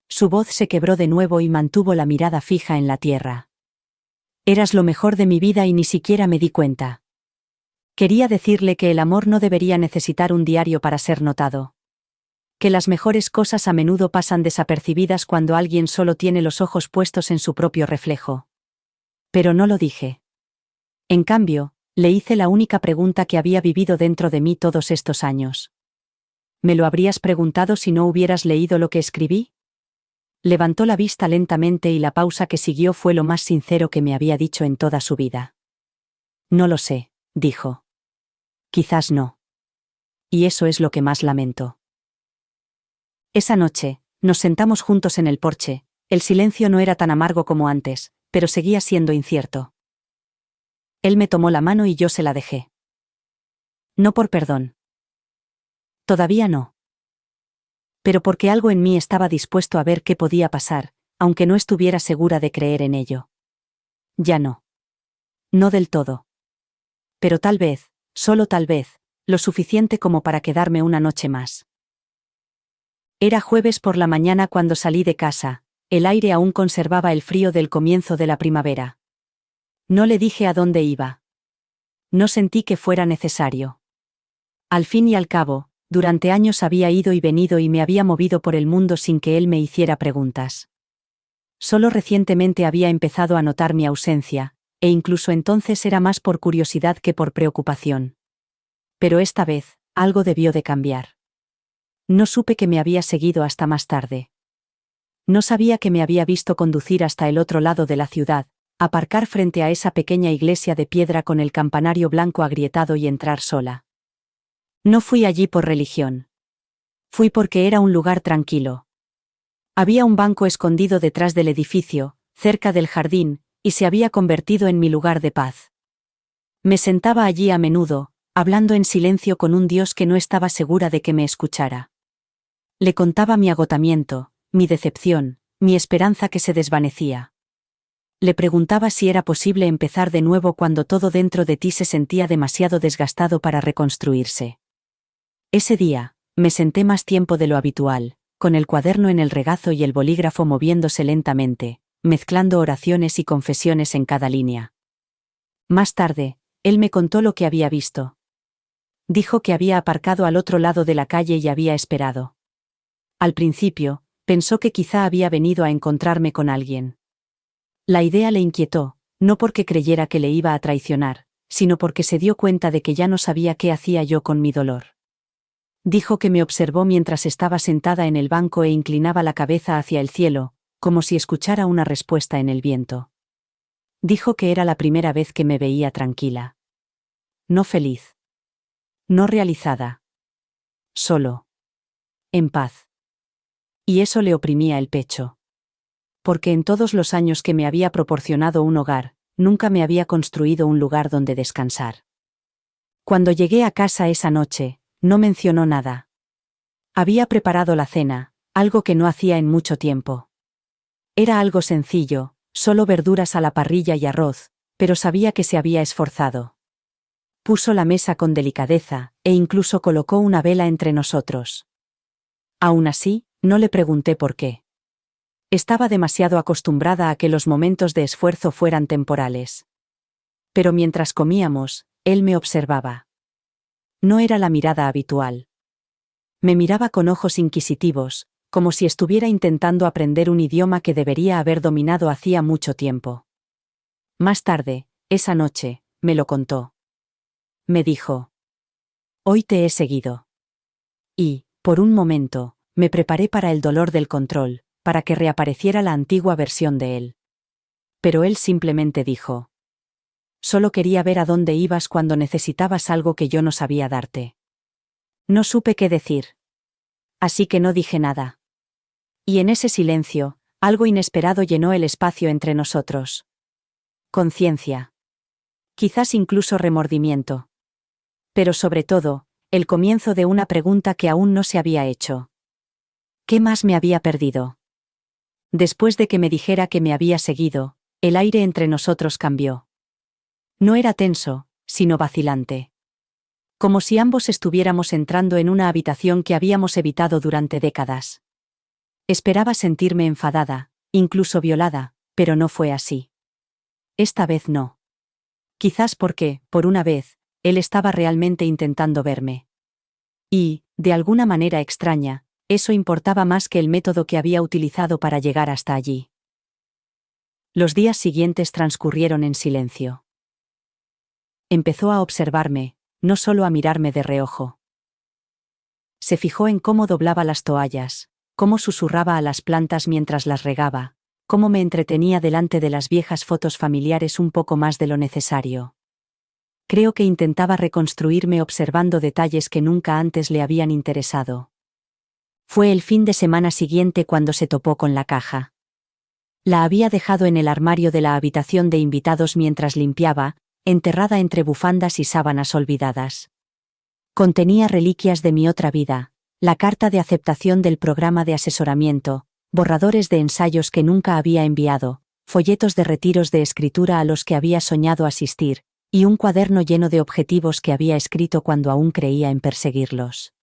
Su voz se quebró de nuevo y mantuvo la mirada fija en la tierra. Eras lo mejor de mi vida y ni siquiera me di cuenta. Quería decirle que el amor no debería necesitar un diario para ser notado. Que las mejores cosas a menudo pasan desapercibidas cuando alguien solo tiene los ojos puestos en su propio reflejo. Pero no lo dije. En cambio, le hice la única pregunta que había vivido dentro de mí todos estos años. ¿Me lo habrías preguntado si no hubieras leído lo que escribí? Levantó la vista lentamente y la pausa que siguió fue lo más sincero que me había dicho en toda su vida. No lo sé, dijo. Quizás no. Y eso es lo que más lamento. Esa noche, nos sentamos juntos en el porche, el silencio no era tan amargo como antes, pero seguía siendo incierto. Él me tomó la mano y yo se la dejé. No por perdón. Todavía no. Pero porque algo en mí estaba dispuesto a ver qué podía pasar, aunque no estuviera segura de creer en ello. Ya no. No del todo. Pero tal vez, solo tal vez, lo suficiente como para quedarme una noche más. Era jueves por la mañana cuando salí de casa, el aire aún conservaba el frío del comienzo de la primavera. No le dije a dónde iba. No sentí que fuera necesario. Al fin y al cabo, durante años había ido y venido y me había movido por el mundo sin que él me hiciera preguntas. Solo recientemente había empezado a notar mi ausencia, e incluso entonces era más por curiosidad que por preocupación. Pero esta vez, algo debió de cambiar. No supe que me había seguido hasta más tarde. No sabía que me había visto conducir hasta el otro lado de la ciudad, aparcar frente a esa pequeña iglesia de piedra con el campanario blanco agrietado y entrar sola. No fui allí por religión. Fui porque era un lugar tranquilo. Había un banco escondido detrás del edificio, cerca del jardín, y se había convertido en mi lugar de paz. Me sentaba allí a menudo, hablando en silencio con un Dios que no estaba segura de que me escuchara. Le contaba mi agotamiento, mi decepción, mi esperanza que se desvanecía. Le preguntaba si era posible empezar de nuevo cuando todo dentro de ti se sentía demasiado desgastado para reconstruirse. Ese día, me senté más tiempo de lo habitual, con el cuaderno en el regazo y el bolígrafo moviéndose lentamente, mezclando oraciones y confesiones en cada línea. Más tarde, él me contó lo que había visto. Dijo que había aparcado al otro lado de la calle y había esperado. Al principio, pensó que quizá había venido a encontrarme con alguien. La idea le inquietó, no porque creyera que le iba a traicionar, sino porque se dio cuenta de que ya no sabía qué hacía yo con mi dolor. Dijo que me observó mientras estaba sentada en el banco e inclinaba la cabeza hacia el cielo, como si escuchara una respuesta en el viento. Dijo que era la primera vez que me veía tranquila. No feliz. No realizada. Solo. En paz. Y eso le oprimía el pecho. Porque en todos los años que me había proporcionado un hogar, nunca me había construido un lugar donde descansar. Cuando llegué a casa esa noche, no mencionó nada. Había preparado la cena, algo que no hacía en mucho tiempo. Era algo sencillo, solo verduras a la parrilla y arroz, pero sabía que se había esforzado. Puso la mesa con delicadeza, e incluso colocó una vela entre nosotros. Aún así, no le pregunté por qué. Estaba demasiado acostumbrada a que los momentos de esfuerzo fueran temporales. Pero mientras comíamos, él me observaba. No era la mirada habitual. Me miraba con ojos inquisitivos, como si estuviera intentando aprender un idioma que debería haber dominado hacía mucho tiempo. Más tarde, esa noche, me lo contó. Me dijo: «Hoy te he seguido». Y, por un momento, me preparé para el dolor del control, para que reapareciera la antigua versión de él. Pero él simplemente dijo: «Solo quería ver a dónde ibas cuando necesitabas algo que yo no sabía darte». No supe qué decir. Así que no dije nada. Y en ese silencio, algo inesperado llenó el espacio entre nosotros. Conciencia. Quizás incluso remordimiento. Pero sobre todo, el comienzo de una pregunta que aún no se había hecho. ¿Qué más me había perdido? Después de que me dijera que me había seguido, el aire entre nosotros cambió. No era tenso, sino vacilante. Como si ambos estuviéramos entrando en una habitación que habíamos evitado durante décadas. Esperaba sentirme enfadada, incluso violada, pero no fue así. Esta vez no. Quizás porque, por una vez, él estaba realmente intentando verme. Y, de alguna manera extraña, eso importaba más que el método que había utilizado para llegar hasta allí. Los días siguientes transcurrieron en silencio. Empezó a observarme, no solo a mirarme de reojo. Se fijó en cómo doblaba las toallas, cómo susurraba a las plantas mientras las regaba, cómo me entretenía delante de las viejas fotos familiares un poco más de lo necesario. Creo que intentaba reconstruirme observando detalles que nunca antes le habían interesado. Fue el fin de semana siguiente cuando se topó con la caja. La había dejado en el armario de la habitación de invitados mientras limpiaba, enterrada entre bufandas y sábanas olvidadas. Contenía reliquias de mi otra vida, la carta de aceptación del programa de asesoramiento, borradores de ensayos que nunca había enviado, folletos de retiros de escritura a los que había soñado asistir, y un cuaderno lleno de objetivos que había escrito cuando aún creía en perseguirlos.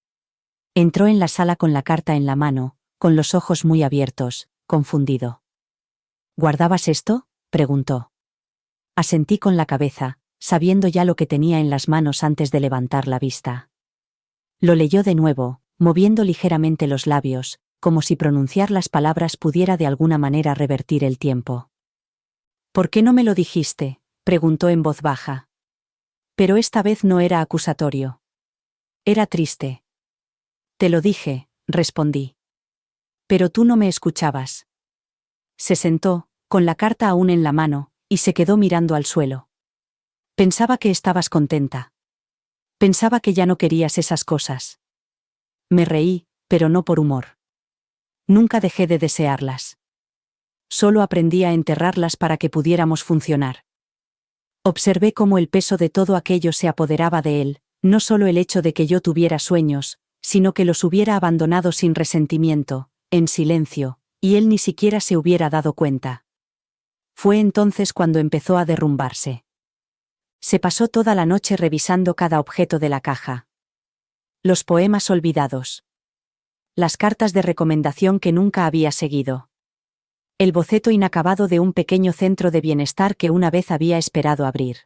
Entró en la sala con la carta en la mano, con los ojos muy abiertos, confundido. «¿Guardabas esto?», preguntó. Asentí con la cabeza, sabiendo ya lo que tenía en las manos antes de levantar la vista. Lo leyó de nuevo, moviendo ligeramente los labios, como si pronunciar las palabras pudiera de alguna manera revertir el tiempo. «¿Por qué no me lo dijiste?», preguntó en voz baja. Pero esta vez no era acusatorio. Era triste. «Te lo dije», respondí. «Pero tú no me escuchabas». Se sentó, con la carta aún en la mano, y se quedó mirando al suelo. «Pensaba que estabas contenta. Pensaba que ya no querías esas cosas». Me reí, pero no por humor. Nunca dejé de desearlas. Solo aprendí a enterrarlas para que pudiéramos funcionar. Observé cómo el peso de todo aquello se apoderaba de él, no solo el hecho de que yo tuviera sueños, sino que los hubiera abandonado sin resentimiento, en silencio, y él ni siquiera se hubiera dado cuenta. Fue entonces cuando empezó a derrumbarse. Se pasó toda la noche revisando cada objeto de la caja. Los poemas olvidados. Las cartas de recomendación que nunca había seguido. El boceto inacabado de un pequeño centro de bienestar que una vez había esperado abrir.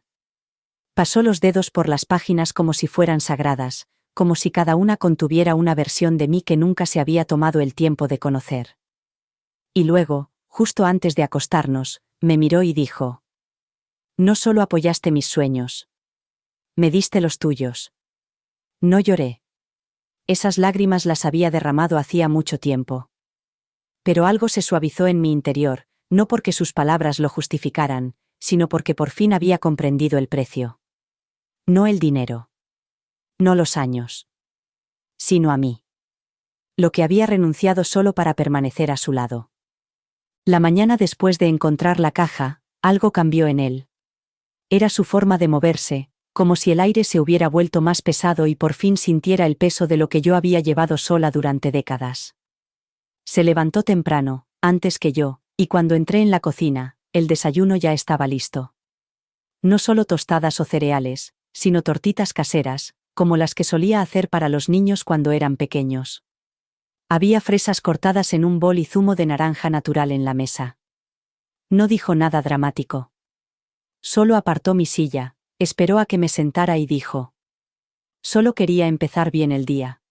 Pasó los dedos por las páginas como si fueran sagradas, como si cada una contuviera una versión de mí que nunca se había tomado el tiempo de conocer. Y luego, justo antes de acostarnos, me miró y dijo: no solo apoyaste mis sueños. Me diste los tuyos. No lloré. Esas lágrimas las había derramado hacía mucho tiempo. Pero algo se suavizó en mi interior, no porque sus palabras lo justificaran, sino porque por fin había comprendido el precio. No el dinero. No los años. Sino a mí. Lo que había renunciado solo para permanecer a su lado. La mañana después de encontrar la caja, algo cambió en él. Era su forma de moverse, como si el aire se hubiera vuelto más pesado y por fin sintiera el peso de lo que yo había llevado sola durante décadas. Se levantó temprano, antes que yo, y cuando entré en la cocina, el desayuno ya estaba listo. No solo tostadas o cereales, sino tortitas caseras, como las que solía hacer para los niños cuando eran pequeños. Había fresas cortadas en un bol y zumo de naranja natural en la mesa. No dijo nada dramático. Solo apartó mi silla, esperó a que me sentara y dijo: solo quería empezar bien el día.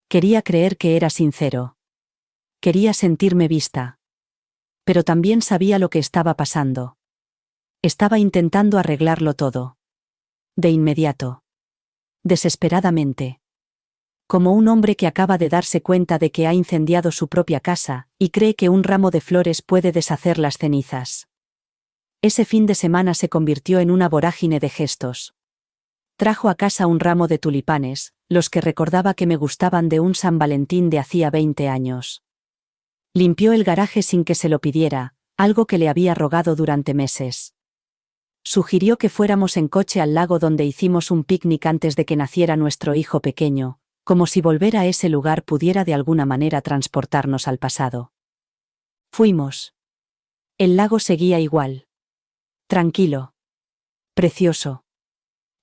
Quería creer que era sincero. Quería sentirme vista. Pero también sabía lo que estaba pasando. Estaba intentando arreglarlo todo. De inmediato. Desesperadamente. Como un hombre que acaba de darse cuenta de que ha incendiado su propia casa, y cree que un ramo de flores puede deshacer las cenizas. Ese fin de semana se convirtió en una vorágine de gestos. Trajo a casa un ramo de tulipanes, los que recordaba que me gustaban de un San Valentín de hacía 20 años. Limpió el garaje sin que se lo pidiera, algo que le había rogado durante meses. Sugirió que fuéramos en coche al lago donde hicimos un picnic antes de que naciera nuestro hijo pequeño, como si volver a ese lugar pudiera de alguna manera transportarnos al pasado. Fuimos. El lago seguía igual. Tranquilo. Precioso.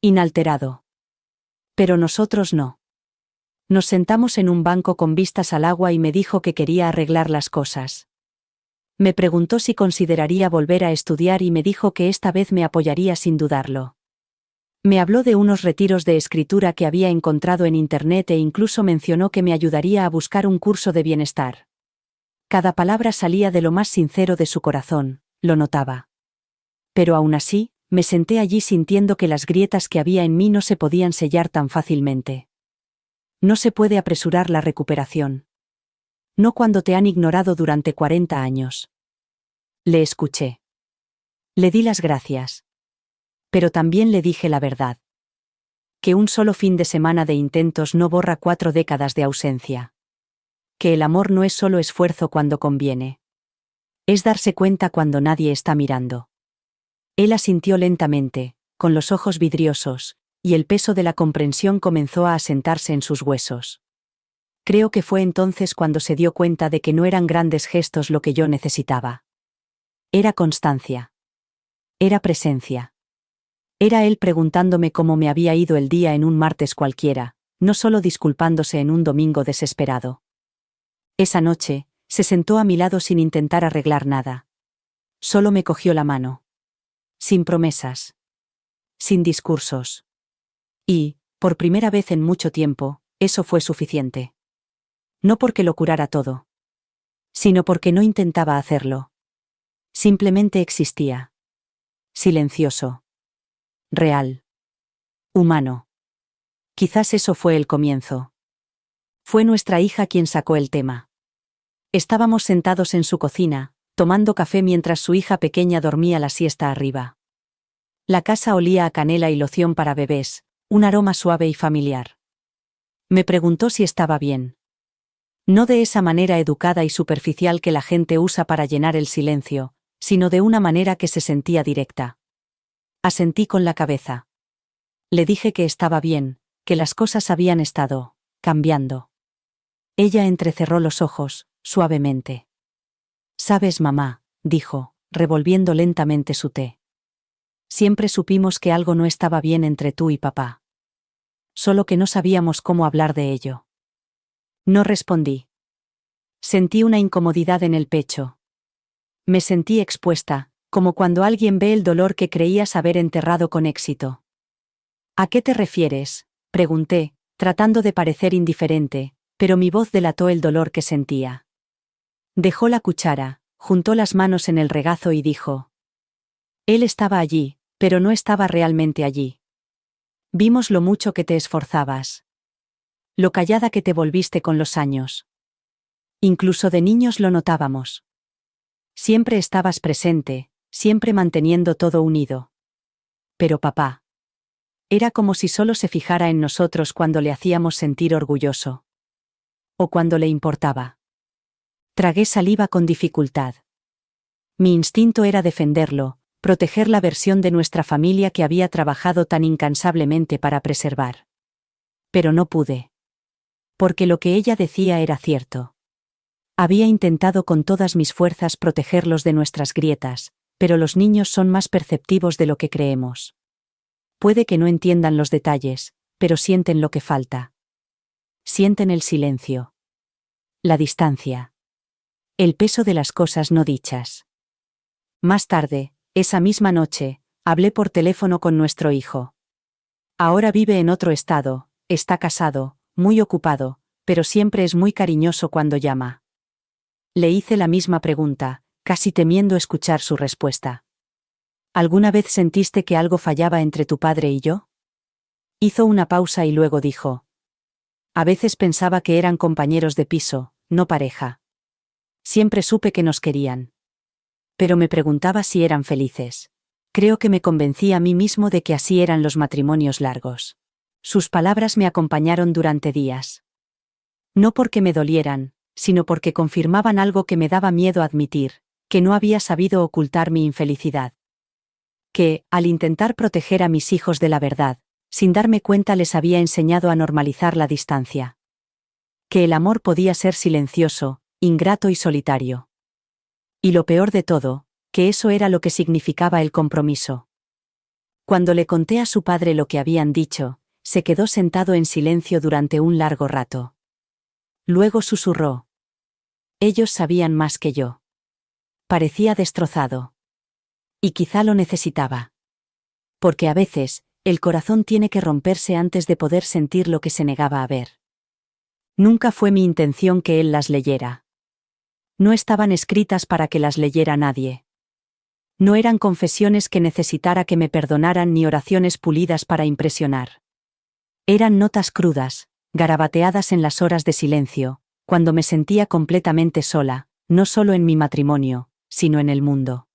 Inalterado. Pero nosotros no. Nos sentamos en un banco con vistas al agua y me dijo que quería arreglar las cosas. Me preguntó si consideraría volver a estudiar y me dijo que esta vez me apoyaría sin dudarlo. Me habló de unos retiros de escritura que había encontrado en internet e incluso mencionó que me ayudaría a buscar un curso de bienestar. Cada palabra salía de lo más sincero de su corazón, lo notaba. Pero aún así, me senté allí sintiendo que las grietas que había en mí no se podían sellar tan fácilmente. No se puede apresurar la recuperación. No cuando te han ignorado durante 40 años. Le escuché. Le di las gracias. Pero también le dije la verdad. Que un solo fin de semana de intentos no borra 4 décadas de ausencia. Que el amor no es solo esfuerzo cuando conviene. Es darse cuenta cuando nadie está mirando. Él asintió lentamente, con los ojos vidriosos, y el peso de la comprensión comenzó a asentarse en sus huesos. Creo que fue entonces cuando se dio cuenta de que no eran grandes gestos lo que yo necesitaba. Era constancia. Era presencia. Era él preguntándome cómo me había ido el día en un martes cualquiera, no solo disculpándose en un domingo desesperado. Esa noche, se sentó a mi lado sin intentar arreglar nada. Solo me cogió la mano. Sin promesas. Sin discursos. Y, por primera vez en mucho tiempo, eso fue suficiente. No porque lo curara todo. Sino porque no intentaba hacerlo. Simplemente existía. Silencioso. Real. Humano. Quizás eso fue el comienzo. Fue nuestra hija quien sacó el tema. Estábamos sentados en su cocina, tomando café mientras su hija pequeña dormía la siesta arriba. La casa olía a canela y loción para bebés, un aroma suave y familiar. Me preguntó si estaba bien. No de esa manera educada y superficial que la gente usa para llenar el silencio, sino de una manera que se sentía directa. Asentí con la cabeza. Le dije que estaba bien, que las cosas habían estado cambiando. Ella entrecerró los ojos, suavemente. «Sabes, mamá», dijo, revolviendo lentamente su té. «Siempre supimos que algo no estaba bien entre tú y papá. Solo que no sabíamos cómo hablar de ello». No respondí. Sentí una incomodidad en el pecho. Me sentí expuesta, como cuando alguien ve el dolor que creías haber enterrado con éxito. «¿A qué te refieres?», pregunté, tratando de parecer indiferente, pero mi voz delató el dolor que sentía. Dejó la cuchara, juntó las manos en el regazo y dijo: «Él estaba allí, pero no estaba realmente allí. Vimos lo mucho que te esforzabas. Lo callada que te volviste con los años. Incluso de niños lo notábamos. Siempre estabas presente, siempre manteniendo todo unido. Pero papá. Era como si solo se fijara en nosotros cuando le hacíamos sentir orgulloso. O cuando le importaba». Tragué saliva con dificultad. Mi instinto era defenderlo, proteger la versión de nuestra familia que había trabajado tan incansablemente para preservar. Pero no pude. Porque lo que ella decía era cierto. Había intentado con todas mis fuerzas protegerlos de nuestras grietas, pero los niños son más perceptivos de lo que creemos. Puede que no entiendan los detalles, pero sienten lo que falta. Sienten el silencio. La distancia. El peso de las cosas no dichas. Más tarde, esa misma noche, hablé por teléfono con nuestro hijo. Ahora vive en otro estado, está casado, muy ocupado, pero siempre es muy cariñoso cuando llama. Le hice la misma pregunta, casi temiendo escuchar su respuesta. ¿Alguna vez sentiste que algo fallaba entre tu padre y yo? Hizo una pausa y luego dijo: «A veces pensaba que eran compañeros de piso, no pareja. Siempre supe que nos querían. Pero me preguntaba si eran felices. Creo que me convencí a mí mismo de que así eran los matrimonios largos». Sus palabras me acompañaron durante días. No porque me dolieran, sino porque confirmaban algo que me daba miedo admitir, que no había sabido ocultar mi infelicidad. Que, al intentar proteger a mis hijos de la verdad, sin darme cuenta les había enseñado a normalizar la distancia. Que el amor podía ser silencioso, ingrato y solitario. Y lo peor de todo, que eso era lo que significaba el compromiso. Cuando le conté a su padre lo que habían dicho, se quedó sentado en silencio durante un largo rato. Luego susurró: «Ellos sabían más que yo». Parecía destrozado. Y quizá lo necesitaba. Porque a veces, el corazón tiene que romperse antes de poder sentir lo que se negaba a ver. Nunca fue mi intención que él las leyera. No estaban escritas para que las leyera nadie. No eran confesiones que necesitara que me perdonaran ni oraciones pulidas para impresionar. Eran notas crudas, garabateadas en las horas de silencio, cuando me sentía completamente sola, no solo en mi matrimonio, sino en el mundo.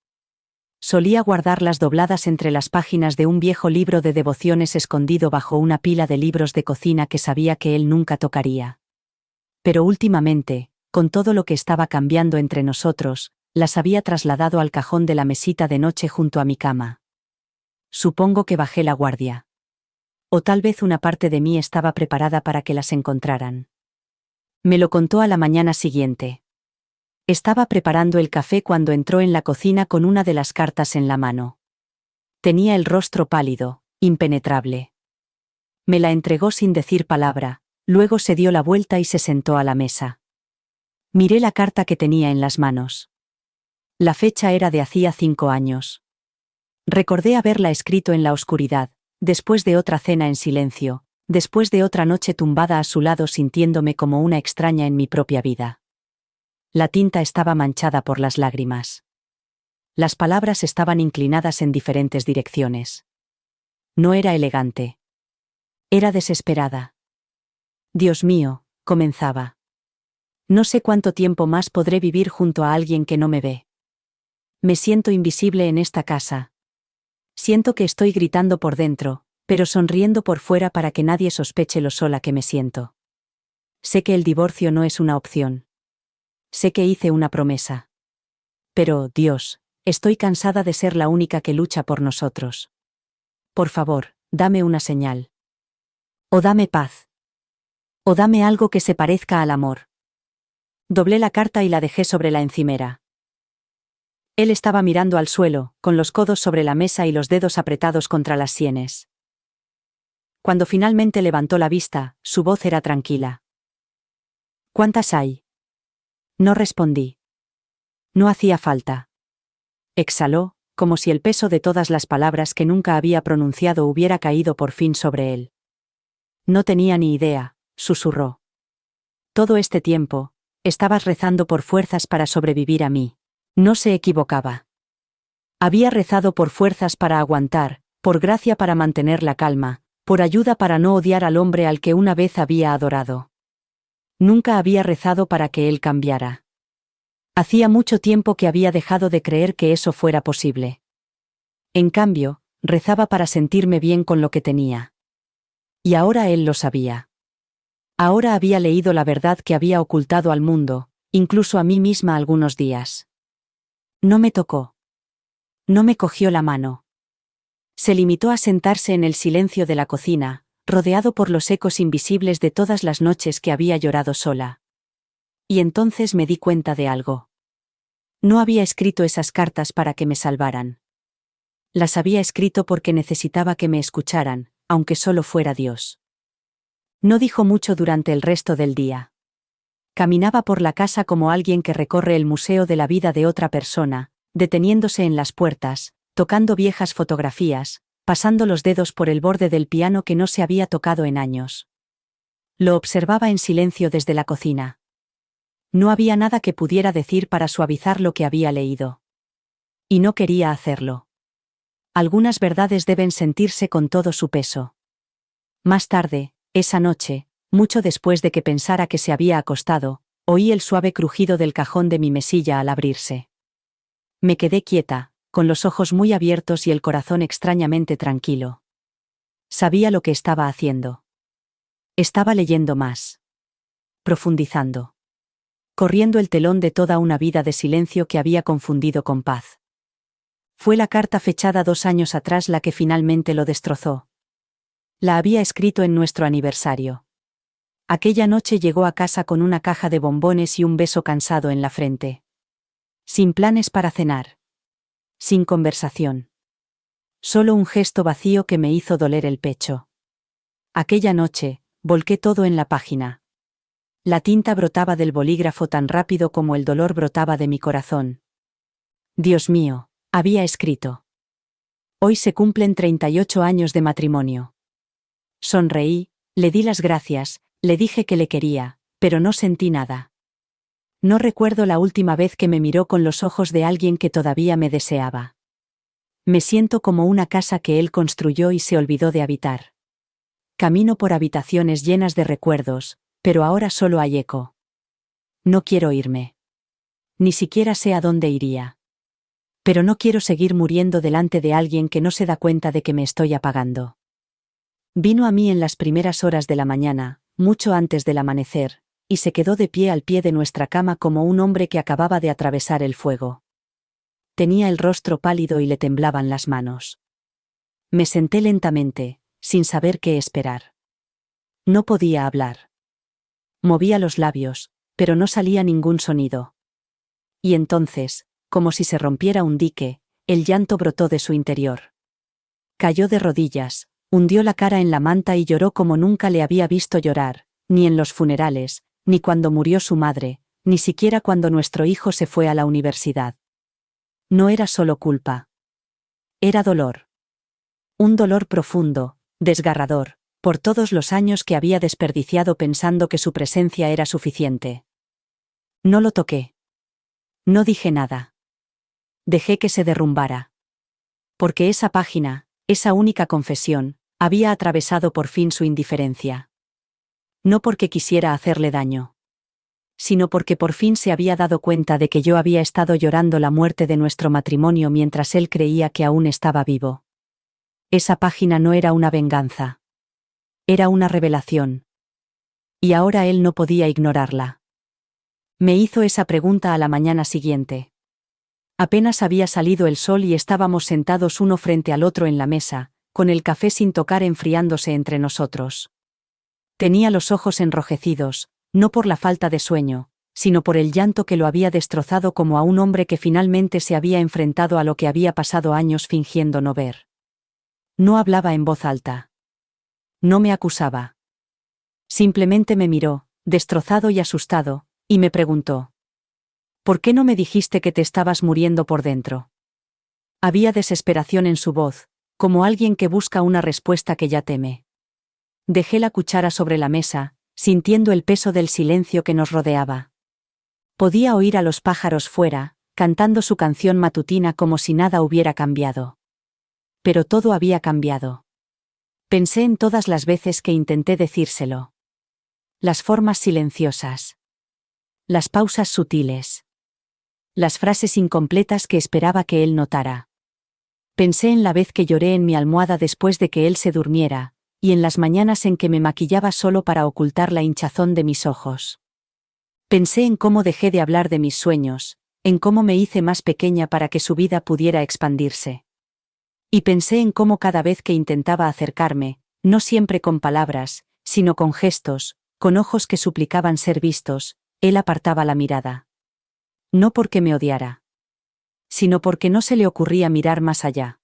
Solía guardarlas dobladas entre las páginas de un viejo libro de devociones escondido bajo una pila de libros de cocina que sabía que él nunca tocaría. Pero últimamente, con todo lo que estaba cambiando entre nosotros, las había trasladado al cajón de la mesita de noche junto a mi cama. Supongo que bajé la guardia. O tal vez una parte de mí estaba preparada para que las encontraran. Me lo contó a la mañana siguiente. Estaba preparando el café cuando entró en la cocina con una de las cartas en la mano. Tenía el rostro pálido, impenetrable. Me la entregó sin decir palabra, luego se dio la vuelta y se sentó a la mesa. Miré la carta que tenía en las manos. La fecha era de hacía 5 años. Recordé haberla escrito en la oscuridad, después de otra cena en silencio, después de otra noche tumbada a su lado sintiéndome como una extraña en mi propia vida. La tinta estaba manchada por las lágrimas. Las palabras estaban inclinadas en diferentes direcciones. No era elegante. Era desesperada. «Dios mío», comenzaba. «No sé cuánto tiempo más podré vivir junto a alguien que no me ve. Me siento invisible en esta casa. Siento que estoy gritando por dentro, pero sonriendo por fuera para que nadie sospeche lo sola que me siento. Sé que el divorcio no es una opción. Sé que hice una promesa. Pero, Dios, estoy cansada de ser la única que lucha por nosotros. Por favor, dame una señal. O dame paz. O dame algo que se parezca al amor. Doblé la carta y la dejé sobre la encimera. Él estaba mirando al suelo, con los codos sobre la mesa y los dedos apretados contra las sienes. Cuando finalmente levantó la vista, su voz era tranquila. ¿Cuántas hay? No respondí. No hacía falta. Exhaló, como si el peso de todas las palabras que nunca había pronunciado hubiera caído por fin sobre él. No tenía ni idea, susurró. Todo este tiempo, estabas rezando por fuerzas para sobrevivir a mí. No se equivocaba. Había rezado por fuerzas para aguantar, por gracia para mantener la calma, por ayuda para no odiar al hombre al que una vez había adorado. Nunca había rezado para que él cambiara. Hacía mucho tiempo que había dejado de creer que eso fuera posible. En cambio, rezaba para sentirme bien con lo que tenía. Y ahora él lo sabía. Ahora había leído la verdad que había ocultado al mundo, incluso a mí misma algunos días. No me tocó. No me cogió la mano. Se limitó a sentarse en el silencio de la cocina, rodeado por los ecos invisibles de todas las noches que había llorado sola. Y entonces me di cuenta de algo. No había escrito esas cartas para que me salvaran. Las había escrito porque necesitaba que me escucharan, aunque solo fuera Dios. No dijo mucho durante el resto del día. Caminaba por la casa como alguien que recorre el museo de la vida de otra persona, deteniéndose en las puertas, tocando viejas fotografías, pasando los dedos por el borde del piano que no se había tocado en años. Lo observaba en silencio desde la cocina. No había nada que pudiera decir para suavizar lo que había leído. Y no quería hacerlo. Algunas verdades deben sentirse con todo su peso. Más tarde, esa noche, mucho después de que pensara que se había acostado, oí el suave crujido del cajón de mi mesilla al abrirse. Me quedé quieta, con los ojos muy abiertos y el corazón extrañamente tranquilo. Sabía lo que estaba haciendo. Estaba leyendo más. Profundizando. Corriendo el telón de toda una vida de silencio que había confundido con paz. Fue la carta fechada 2 años atrás la que finalmente lo destrozó. La había escrito en nuestro aniversario. Aquella noche llegó a casa con una caja de bombones y un beso cansado en la frente. Sin planes para cenar. Sin conversación. Solo un gesto vacío que me hizo doler el pecho. Aquella noche, volqué todo en la página. La tinta brotaba del bolígrafo tan rápido como el dolor brotaba de mi corazón. Dios mío, había escrito. Hoy se cumplen 38 años de matrimonio. Sonreí, le di las gracias, le dije que le quería, pero no sentí nada. No recuerdo la última vez que me miró con los ojos de alguien que todavía me deseaba. Me siento como una casa que él construyó y se olvidó de habitar. Camino por habitaciones llenas de recuerdos, pero ahora solo hay eco. No quiero irme. Ni siquiera sé a dónde iría. Pero no quiero seguir muriendo delante de alguien que no se da cuenta de que me estoy apagando. Vino a mí en las primeras horas de la mañana, mucho antes del amanecer, y se quedó de pie al pie de nuestra cama como un hombre que acababa de atravesar el fuego. Tenía el rostro pálido y le temblaban las manos. Me senté lentamente, sin saber qué esperar. No podía hablar. Movía los labios, pero no salía ningún sonido. Y entonces, como si se rompiera un dique, el llanto brotó de su interior. Cayó de rodillas, hundió la cara en la manta y lloró como nunca le había visto llorar, ni en los funerales, ni cuando murió su madre, ni siquiera cuando nuestro hijo se fue a la universidad. No era solo culpa. Era dolor. Un dolor profundo, desgarrador, por todos los años que había desperdiciado pensando que su presencia era suficiente. No lo toqué. No dije nada. Dejé que se derrumbara. Porque esa página, esa única confesión, había atravesado por fin su indiferencia. No porque quisiera hacerle daño, sino porque por fin se había dado cuenta de que yo había estado llorando la muerte de nuestro matrimonio mientras él creía que aún estaba vivo. Esa página no era una venganza. Era una revelación. Y ahora él no podía ignorarla. Me hizo esa pregunta a la mañana siguiente. Apenas había salido el sol y estábamos sentados uno frente al otro en la mesa, con el café sin tocar enfriándose entre nosotros. Tenía los ojos enrojecidos, no por la falta de sueño, sino por el llanto que lo había destrozado como a un hombre que finalmente se había enfrentado a lo que había pasado años fingiendo no ver. No hablaba en voz alta. No me acusaba. Simplemente me miró, destrozado y asustado, y me preguntó: ¿por qué no me dijiste que te estabas muriendo por dentro? Había desesperación en su voz, como alguien que busca una respuesta que ya teme. Dejé la cuchara sobre la mesa, sintiendo el peso del silencio que nos rodeaba. Podía oír a los pájaros fuera, cantando su canción matutina como si nada hubiera cambiado. Pero todo había cambiado. Pensé en todas las veces que intenté decírselo. Las formas silenciosas. Las pausas sutiles. Las frases incompletas que esperaba que él notara. Pensé en la vez que lloré en mi almohada después de que él se durmiera, y en las mañanas en que me maquillaba solo para ocultar la hinchazón de mis ojos. Pensé en cómo dejé de hablar de mis sueños, en cómo me hice más pequeña para que su vida pudiera expandirse. Y pensé en cómo cada vez que intentaba acercarme, no siempre con palabras, sino con gestos, con ojos que suplicaban ser vistos, él apartaba la mirada. No porque me odiara, sino porque no se le ocurría mirar más allá.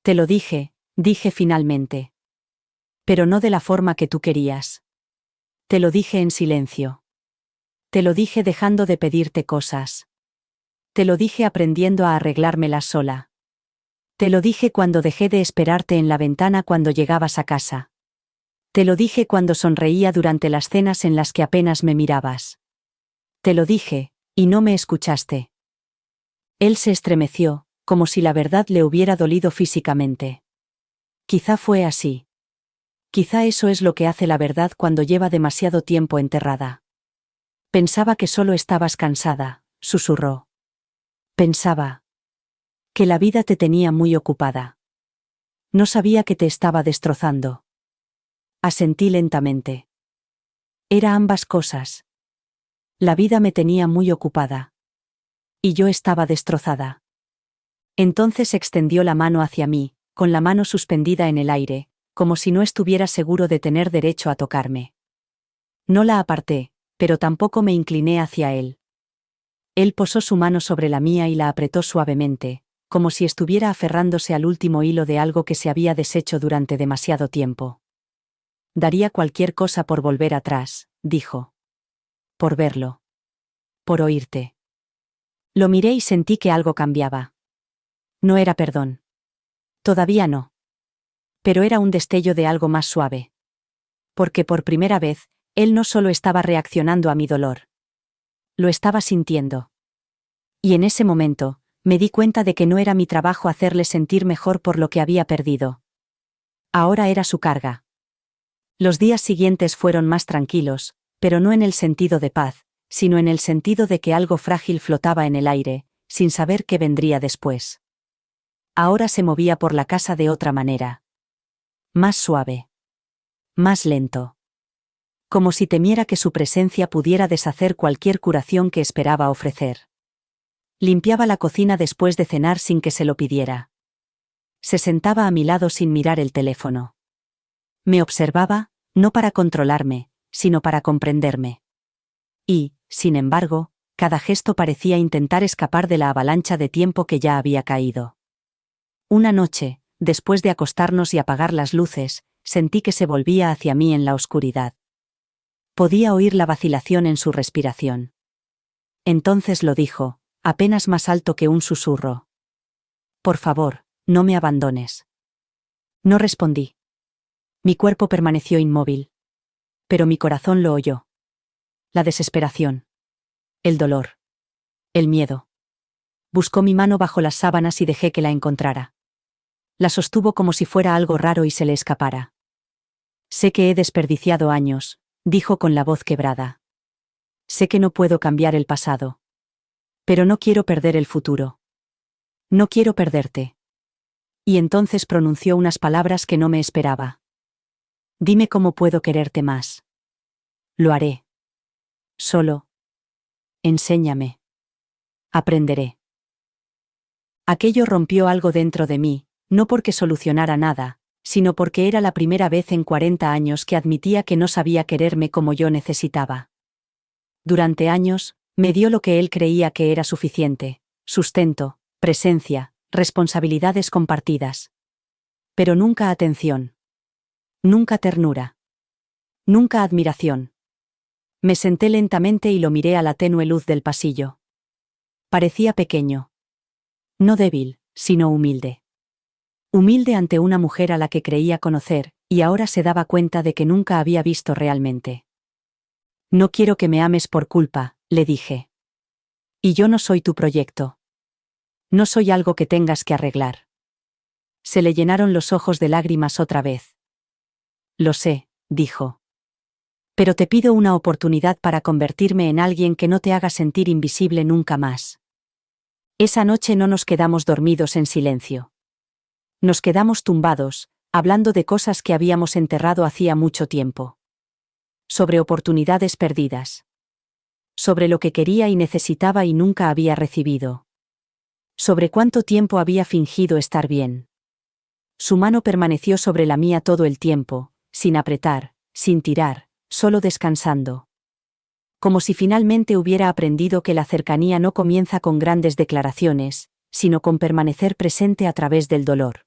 Te lo dije finalmente. Pero no de la forma que tú querías. Te lo dije en silencio. Te lo dije dejando de pedirte cosas. Te lo dije aprendiendo a arreglármelas sola. Te lo dije cuando dejé de esperarte en la ventana cuando llegabas a casa. Te lo dije cuando sonreía durante las cenas en las que apenas me mirabas. Te lo dije, y no me escuchaste. Él se estremeció, como si la verdad le hubiera dolido físicamente. Quizá fue así. Quizá eso es lo que hace la verdad cuando lleva demasiado tiempo enterrada. Pensaba que solo estabas cansada, susurró. Pensaba que la vida te tenía muy ocupada. No sabía que te estaba destrozando. Asentí lentamente. Era ambas cosas. La vida me tenía muy ocupada. Y yo estaba destrozada. Entonces extendió la mano hacia mí, con la mano suspendida en el aire, como si no estuviera seguro de tener derecho a tocarme. No la aparté, pero tampoco me incliné hacia él. Él posó su mano sobre la mía y la apretó suavemente, como si estuviera aferrándose al último hilo de algo que se había deshecho durante demasiado tiempo. Daría cualquier cosa por volver atrás, dijo. Por verlo. Por oírte. Lo miré y sentí que algo cambiaba. No era perdón. Todavía no. Pero era un destello de algo más suave. Porque por primera vez, él no solo estaba reaccionando a mi dolor. Lo estaba sintiendo. Y en ese momento, me di cuenta de que no era mi trabajo hacerle sentir mejor por lo que había perdido. Ahora era su carga. Los días siguientes fueron más tranquilos, pero no en el sentido de paz, sino en el sentido de que algo frágil flotaba en el aire, sin saber qué vendría después. Ahora se movía por la casa de otra manera. Más suave. Más lento. Como si temiera que su presencia pudiera deshacer cualquier curación que esperaba ofrecer. Limpiaba la cocina después de cenar sin que se lo pidiera. Se sentaba a mi lado sin mirar el teléfono. Me observaba, no para controlarme, sino para comprenderme. Y, sin embargo, cada gesto parecía intentar escapar de la avalancha de tiempo que ya había caído. Una noche, después de acostarnos y apagar las luces, sentí que se volvía hacia mí en la oscuridad. Podía oír la vacilación en su respiración. Entonces lo dijo, apenas más alto que un susurro. Por favor, no me abandones. No respondí. Mi cuerpo permaneció inmóvil. Pero mi corazón lo oyó. La desesperación. El dolor. El miedo. Buscó mi mano bajo las sábanas y dejé que la encontrara. La sostuvo como si fuera algo raro y se le escapara. Sé que he desperdiciado años, dijo con la voz quebrada. Sé que no puedo cambiar el pasado. Pero no quiero perder el futuro. No quiero perderte. Y entonces pronunció unas palabras que no me esperaba. Dime cómo puedo quererte más. Lo haré. Solo. Enséñame. Aprenderé. Aquello rompió algo dentro de mí, no porque solucionara nada, sino porque era la primera vez en 40 años que admitía que no sabía quererme como yo necesitaba. Durante años, me dio lo que él creía que era suficiente: sustento, presencia, responsabilidades compartidas. Pero nunca atención. Nunca ternura. Nunca admiración. Me senté lentamente y lo miré a la tenue luz del pasillo. Parecía pequeño. No débil, sino humilde. Humilde ante una mujer a la que creía conocer, y ahora se daba cuenta de que nunca había visto realmente. No quiero que me ames por culpa, le dije. Y yo no soy tu proyecto. No soy algo que tengas que arreglar. Se le llenaron los ojos de lágrimas otra vez. Lo sé, dijo. Pero te pido una oportunidad para convertirme en alguien que no te haga sentir invisible nunca más. Esa noche no nos quedamos dormidos en silencio. Nos quedamos tumbados, hablando de cosas que habíamos enterrado hacía mucho tiempo. Sobre oportunidades perdidas. Sobre lo que quería y necesitaba y nunca había recibido. Sobre cuánto tiempo había fingido estar bien. Su mano permaneció sobre la mía todo el tiempo, sin apretar, sin tirar, solo descansando. Como si finalmente hubiera aprendido que la cercanía no comienza con grandes declaraciones, sino con permanecer presente a través del dolor.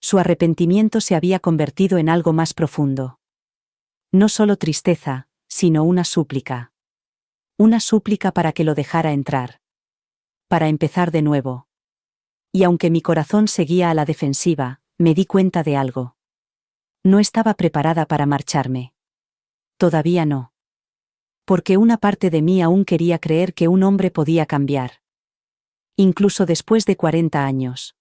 Su arrepentimiento se había convertido en algo más profundo. No solo tristeza, sino una súplica. Una súplica para que lo dejara entrar. Para empezar de nuevo. Y aunque mi corazón seguía a la defensiva, me di cuenta de algo. No estaba preparada para marcharme. Todavía no. Porque una parte de mí aún quería creer que un hombre podía cambiar. Incluso después de 40 años.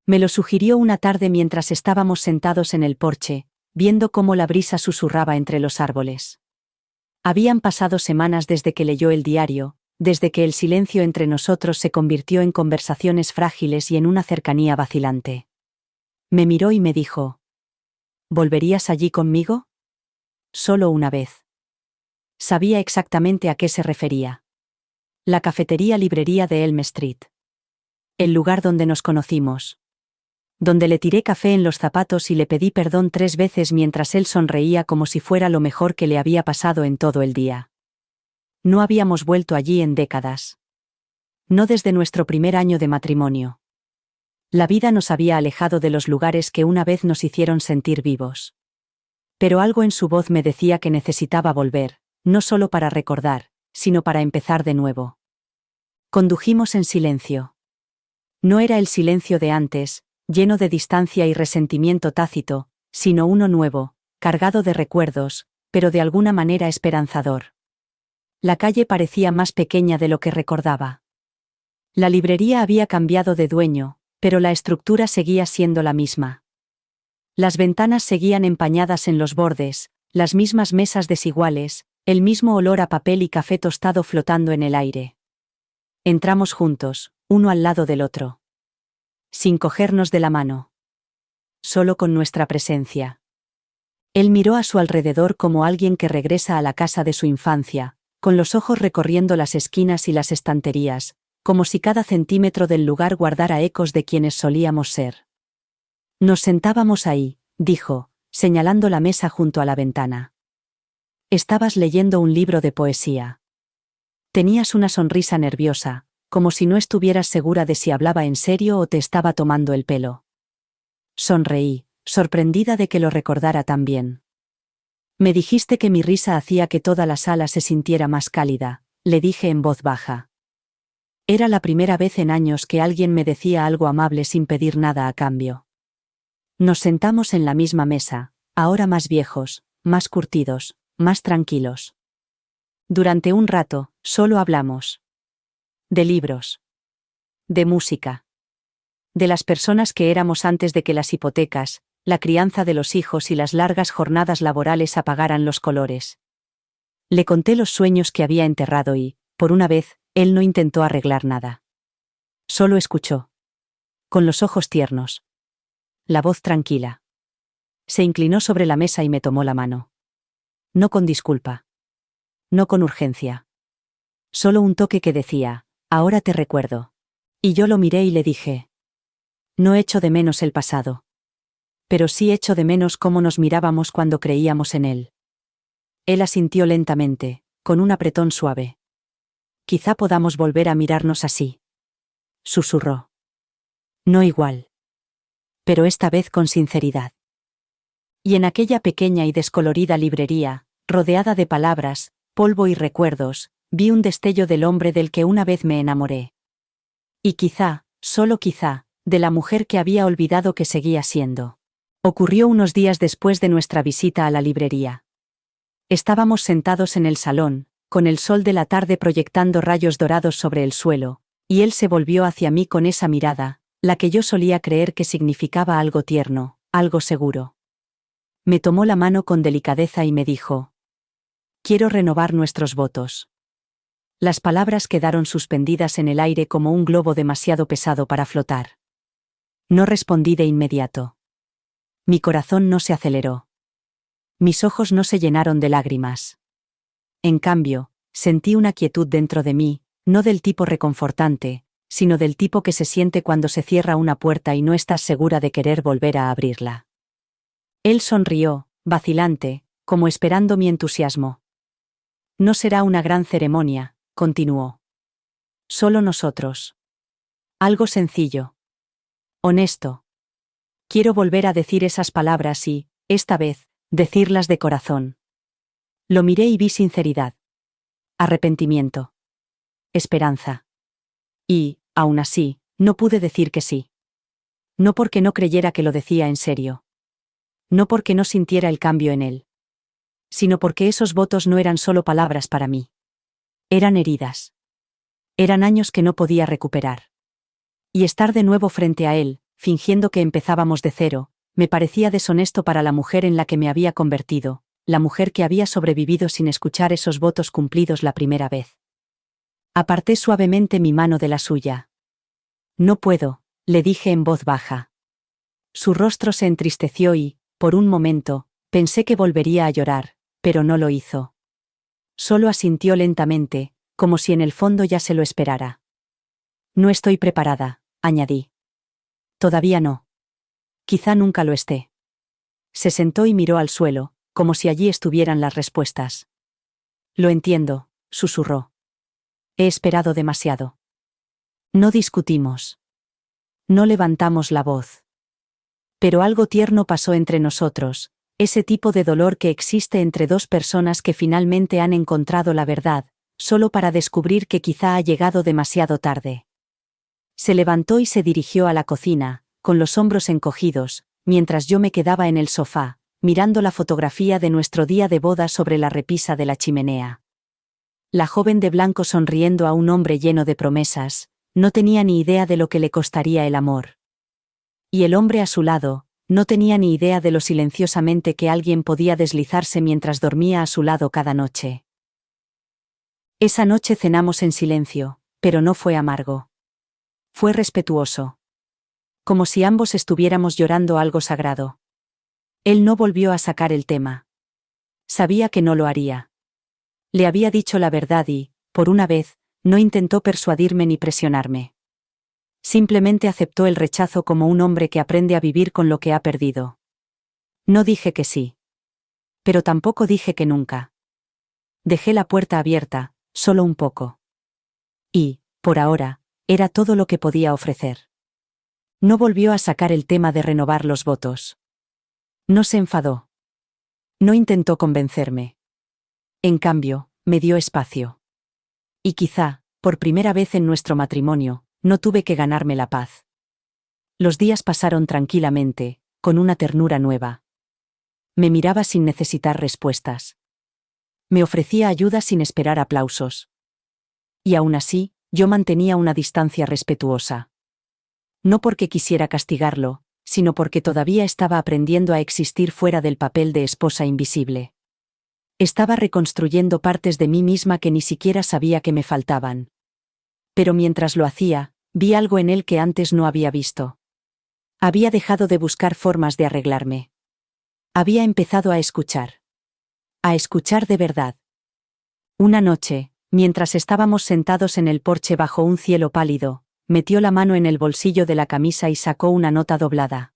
Me lo sugirió una tarde mientras estábamos sentados en el porche, viendo cómo la brisa susurraba entre los árboles. Habían pasado semanas desde que leyó el diario, desde que el silencio entre nosotros se convirtió en conversaciones frágiles y en una cercanía vacilante. Me miró y me dijo: ¿volverías allí conmigo? Solo una vez. Sabía exactamente a qué se refería. La cafetería-librería de Elm Street. El lugar donde nos conocimos. Donde le tiré café en los zapatos y le pedí perdón 3 veces mientras él sonreía como si fuera lo mejor que le había pasado en todo el día. No habíamos vuelto allí en décadas. No desde nuestro primer año de matrimonio. La vida nos había alejado de los lugares que una vez nos hicieron sentir vivos. Pero algo en su voz me decía que necesitaba volver, no solo para recordar, sino para empezar de nuevo. Condujimos en silencio. No era el silencio de antes, lleno de distancia y resentimiento tácito, sino uno nuevo, cargado de recuerdos, pero de alguna manera esperanzador. La calle parecía más pequeña de lo que recordaba. La librería había cambiado de dueño, pero la estructura seguía siendo la misma. Las ventanas seguían empañadas en los bordes, las mismas mesas desiguales, el mismo olor a papel y café tostado flotando en el aire. Entramos juntos, uno al lado del otro. Sin cogernos de la mano. Solo con nuestra presencia. Él miró a su alrededor como alguien que regresa a la casa de su infancia, con los ojos recorriendo las esquinas y las estanterías, como si cada centímetro del lugar guardara ecos de quienes solíamos ser. Nos sentábamos ahí, dijo, señalando la mesa junto a la ventana. Estabas leyendo un libro de poesía. Tenías una sonrisa nerviosa, como si no estuvieras segura de si hablaba en serio o te estaba tomando el pelo. Sonreí, sorprendida de que lo recordara tan bien. Me dijiste que mi risa hacía que toda la sala se sintiera más cálida, le dije en voz baja. Era la primera vez en años que alguien me decía algo amable sin pedir nada a cambio. Nos sentamos en la misma mesa, ahora más viejos, más curtidos, más tranquilos. Durante un rato, solo hablamos. De libros. De música. De las personas que éramos antes de que las hipotecas, la crianza de los hijos y las largas jornadas laborales apagaran los colores. Le conté los sueños que había enterrado y, por una vez, él no intentó arreglar nada. Solo escuchó. Con los ojos tiernos. La voz tranquila. Se inclinó sobre la mesa y me tomó la mano. No con disculpa. No con urgencia. Solo un toque que decía, ahora te recuerdo. Y yo lo miré y le dije. No echo de menos el pasado. Pero sí echo de menos cómo nos mirábamos cuando creíamos en él. Él asintió lentamente, con un apretón suave. Quizá podamos volver a mirarnos así. Susurró. No igual. Pero esta vez con sinceridad. Y en aquella pequeña y descolorida librería, rodeada de palabras, polvo y recuerdos, vi un destello del hombre del que una vez me enamoré. Y quizá, solo quizá, de la mujer que había olvidado que seguía siendo. Ocurrió unos días después de nuestra visita a la librería. Estábamos sentados en el salón, con el sol de la tarde proyectando rayos dorados sobre el suelo, y él se volvió hacia mí con esa mirada, la que yo solía creer que significaba algo tierno, algo seguro. Me tomó la mano con delicadeza y me dijo: quiero renovar nuestros votos. Las palabras quedaron suspendidas en el aire como un globo demasiado pesado para flotar. No respondí de inmediato. Mi corazón no se aceleró. Mis ojos no se llenaron de lágrimas. En cambio, sentí una quietud dentro de mí, no del tipo reconfortante, sino del tipo que se siente cuando se cierra una puerta y no estás segura de querer volver a abrirla. Él sonrió, vacilante, como esperando mi entusiasmo. No será una gran ceremonia, continuó. Solo nosotros. Algo sencillo. Honesto. Quiero volver a decir esas palabras y, esta vez, decirlas de corazón. Lo miré y vi sinceridad. Arrepentimiento. Esperanza. Y, aún así, no pude decir que sí. No porque no creyera que lo decía en serio. No porque no sintiera el cambio en él. Sino porque esos votos no eran solo palabras para mí. Eran heridas. Eran años que no podía recuperar. Y estar de nuevo frente a él, fingiendo que empezábamos de cero, me parecía deshonesto para la mujer en la que me había convertido, la mujer que había sobrevivido sin escuchar esos votos cumplidos la primera vez. Aparté suavemente mi mano de la suya. No puedo, le dije en voz baja. Su rostro se entristeció y, por un momento, pensé que volvería a llorar, pero no lo hizo. Solo asintió lentamente, como si en el fondo ya se lo esperara. No estoy preparada, añadí. Todavía no. Quizá nunca lo esté. Se sentó y miró al suelo, como si allí estuvieran las respuestas. Lo entiendo, susurró. He esperado demasiado. No discutimos. No levantamos la voz. Pero algo tierno pasó entre nosotros, ese tipo de dolor que existe entre dos personas que finalmente han encontrado la verdad, solo para descubrir que quizá ha llegado demasiado tarde. Se levantó y se dirigió a la cocina, con los hombros encogidos, mientras yo me quedaba en el sofá, mirando la fotografía de nuestro día de boda sobre la repisa de la chimenea. La joven de blanco sonriendo a un hombre lleno de promesas, no tenía ni idea de lo que le costaría el amor. Y el hombre a su lado, no tenía ni idea de lo silenciosamente que alguien podía deslizarse mientras dormía a su lado cada noche. Esa noche cenamos en silencio, pero no fue amargo. Fue respetuoso. Como si ambos estuviéramos llorando algo sagrado. Él no volvió a sacar el tema. Sabía que no lo haría. Le había dicho la verdad y, por una vez, no intentó persuadirme ni presionarme. Simplemente aceptó el rechazo como un hombre que aprende a vivir con lo que ha perdido. No dije que sí. Pero tampoco dije que nunca. Dejé la puerta abierta, solo un poco. Y, por ahora, era todo lo que podía ofrecer. No volvió a sacar el tema de renovar los votos. No se enfadó. No intentó convencerme. En cambio, me dio espacio. Y quizá, por primera vez en nuestro matrimonio, no tuve que ganarme la paz. Los días pasaron tranquilamente, con una ternura nueva. Me miraba sin necesitar respuestas. Me ofrecía ayuda sin esperar aplausos. Y aún así, yo mantenía una distancia respetuosa. No porque quisiera castigarlo, sino porque todavía estaba aprendiendo a existir fuera del papel de esposa invisible. Estaba reconstruyendo partes de mí misma que ni siquiera sabía que me faltaban. Pero mientras lo hacía, vi algo en él que antes no había visto. Había dejado de buscar formas de arreglarme. Había empezado a escuchar. A escuchar de verdad. Una noche, mientras estábamos sentados en el porche bajo un cielo pálido, metió la mano en el bolsillo de la camisa y sacó una nota doblada.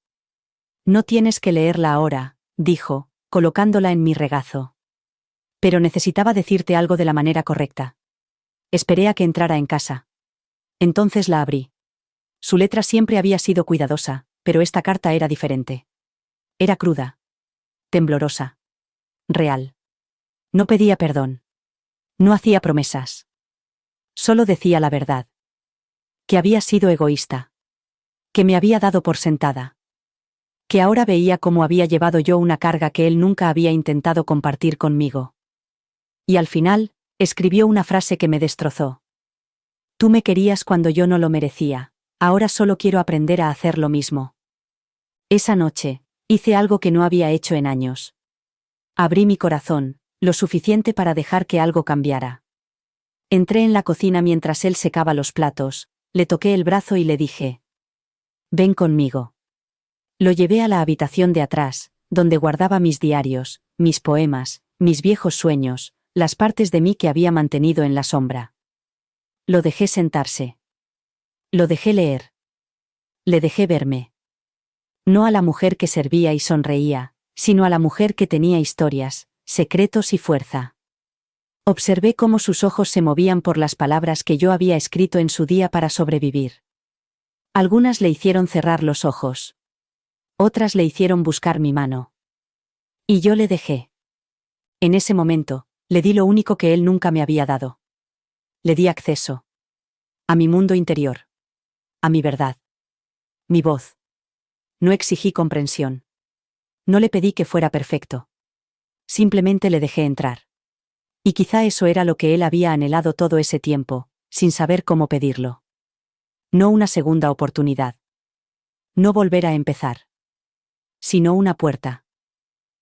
No tienes que leerla ahora, dijo, colocándola en mi regazo. Pero necesitaba decirte algo de la manera correcta. Esperé a que entrara en casa. Entonces la abrí. Su letra siempre había sido cuidadosa, pero esta carta era diferente. Era cruda. Temblorosa. Real. No pedía perdón. No hacía promesas. Solo decía la verdad. Que había sido egoísta. Que me había dado por sentada. Que ahora veía cómo había llevado yo una carga que él nunca había intentado compartir conmigo. Y al final, escribió una frase que me destrozó. Tú me querías cuando yo no lo merecía, ahora solo quiero aprender a hacer lo mismo. Esa noche, hice algo que no había hecho en años. Abrí mi corazón, lo suficiente para dejar que algo cambiara. Entré en la cocina mientras él secaba los platos, le toqué el brazo y le dije: ven conmigo. Lo llevé a la habitación de atrás, donde guardaba mis diarios, mis poemas, mis viejos sueños, las partes de mí que había mantenido en la sombra. Lo dejé sentarse. Lo dejé leer. Le dejé verme. No a la mujer que servía y sonreía, sino a la mujer que tenía historias, secretos y fuerza. Observé cómo sus ojos se movían por las palabras que yo había escrito en su día para sobrevivir. Algunas le hicieron cerrar los ojos. Otras le hicieron buscar mi mano. Y yo le dejé. En ese momento, le di lo único que él nunca me había dado. Le di acceso. A mi mundo interior. A mi verdad. Mi voz. No exigí comprensión. No le pedí que fuera perfecto. Simplemente le dejé entrar. Y quizá eso era lo que él había anhelado todo ese tiempo, sin saber cómo pedirlo. No una segunda oportunidad. No volver a empezar. Sino una puerta.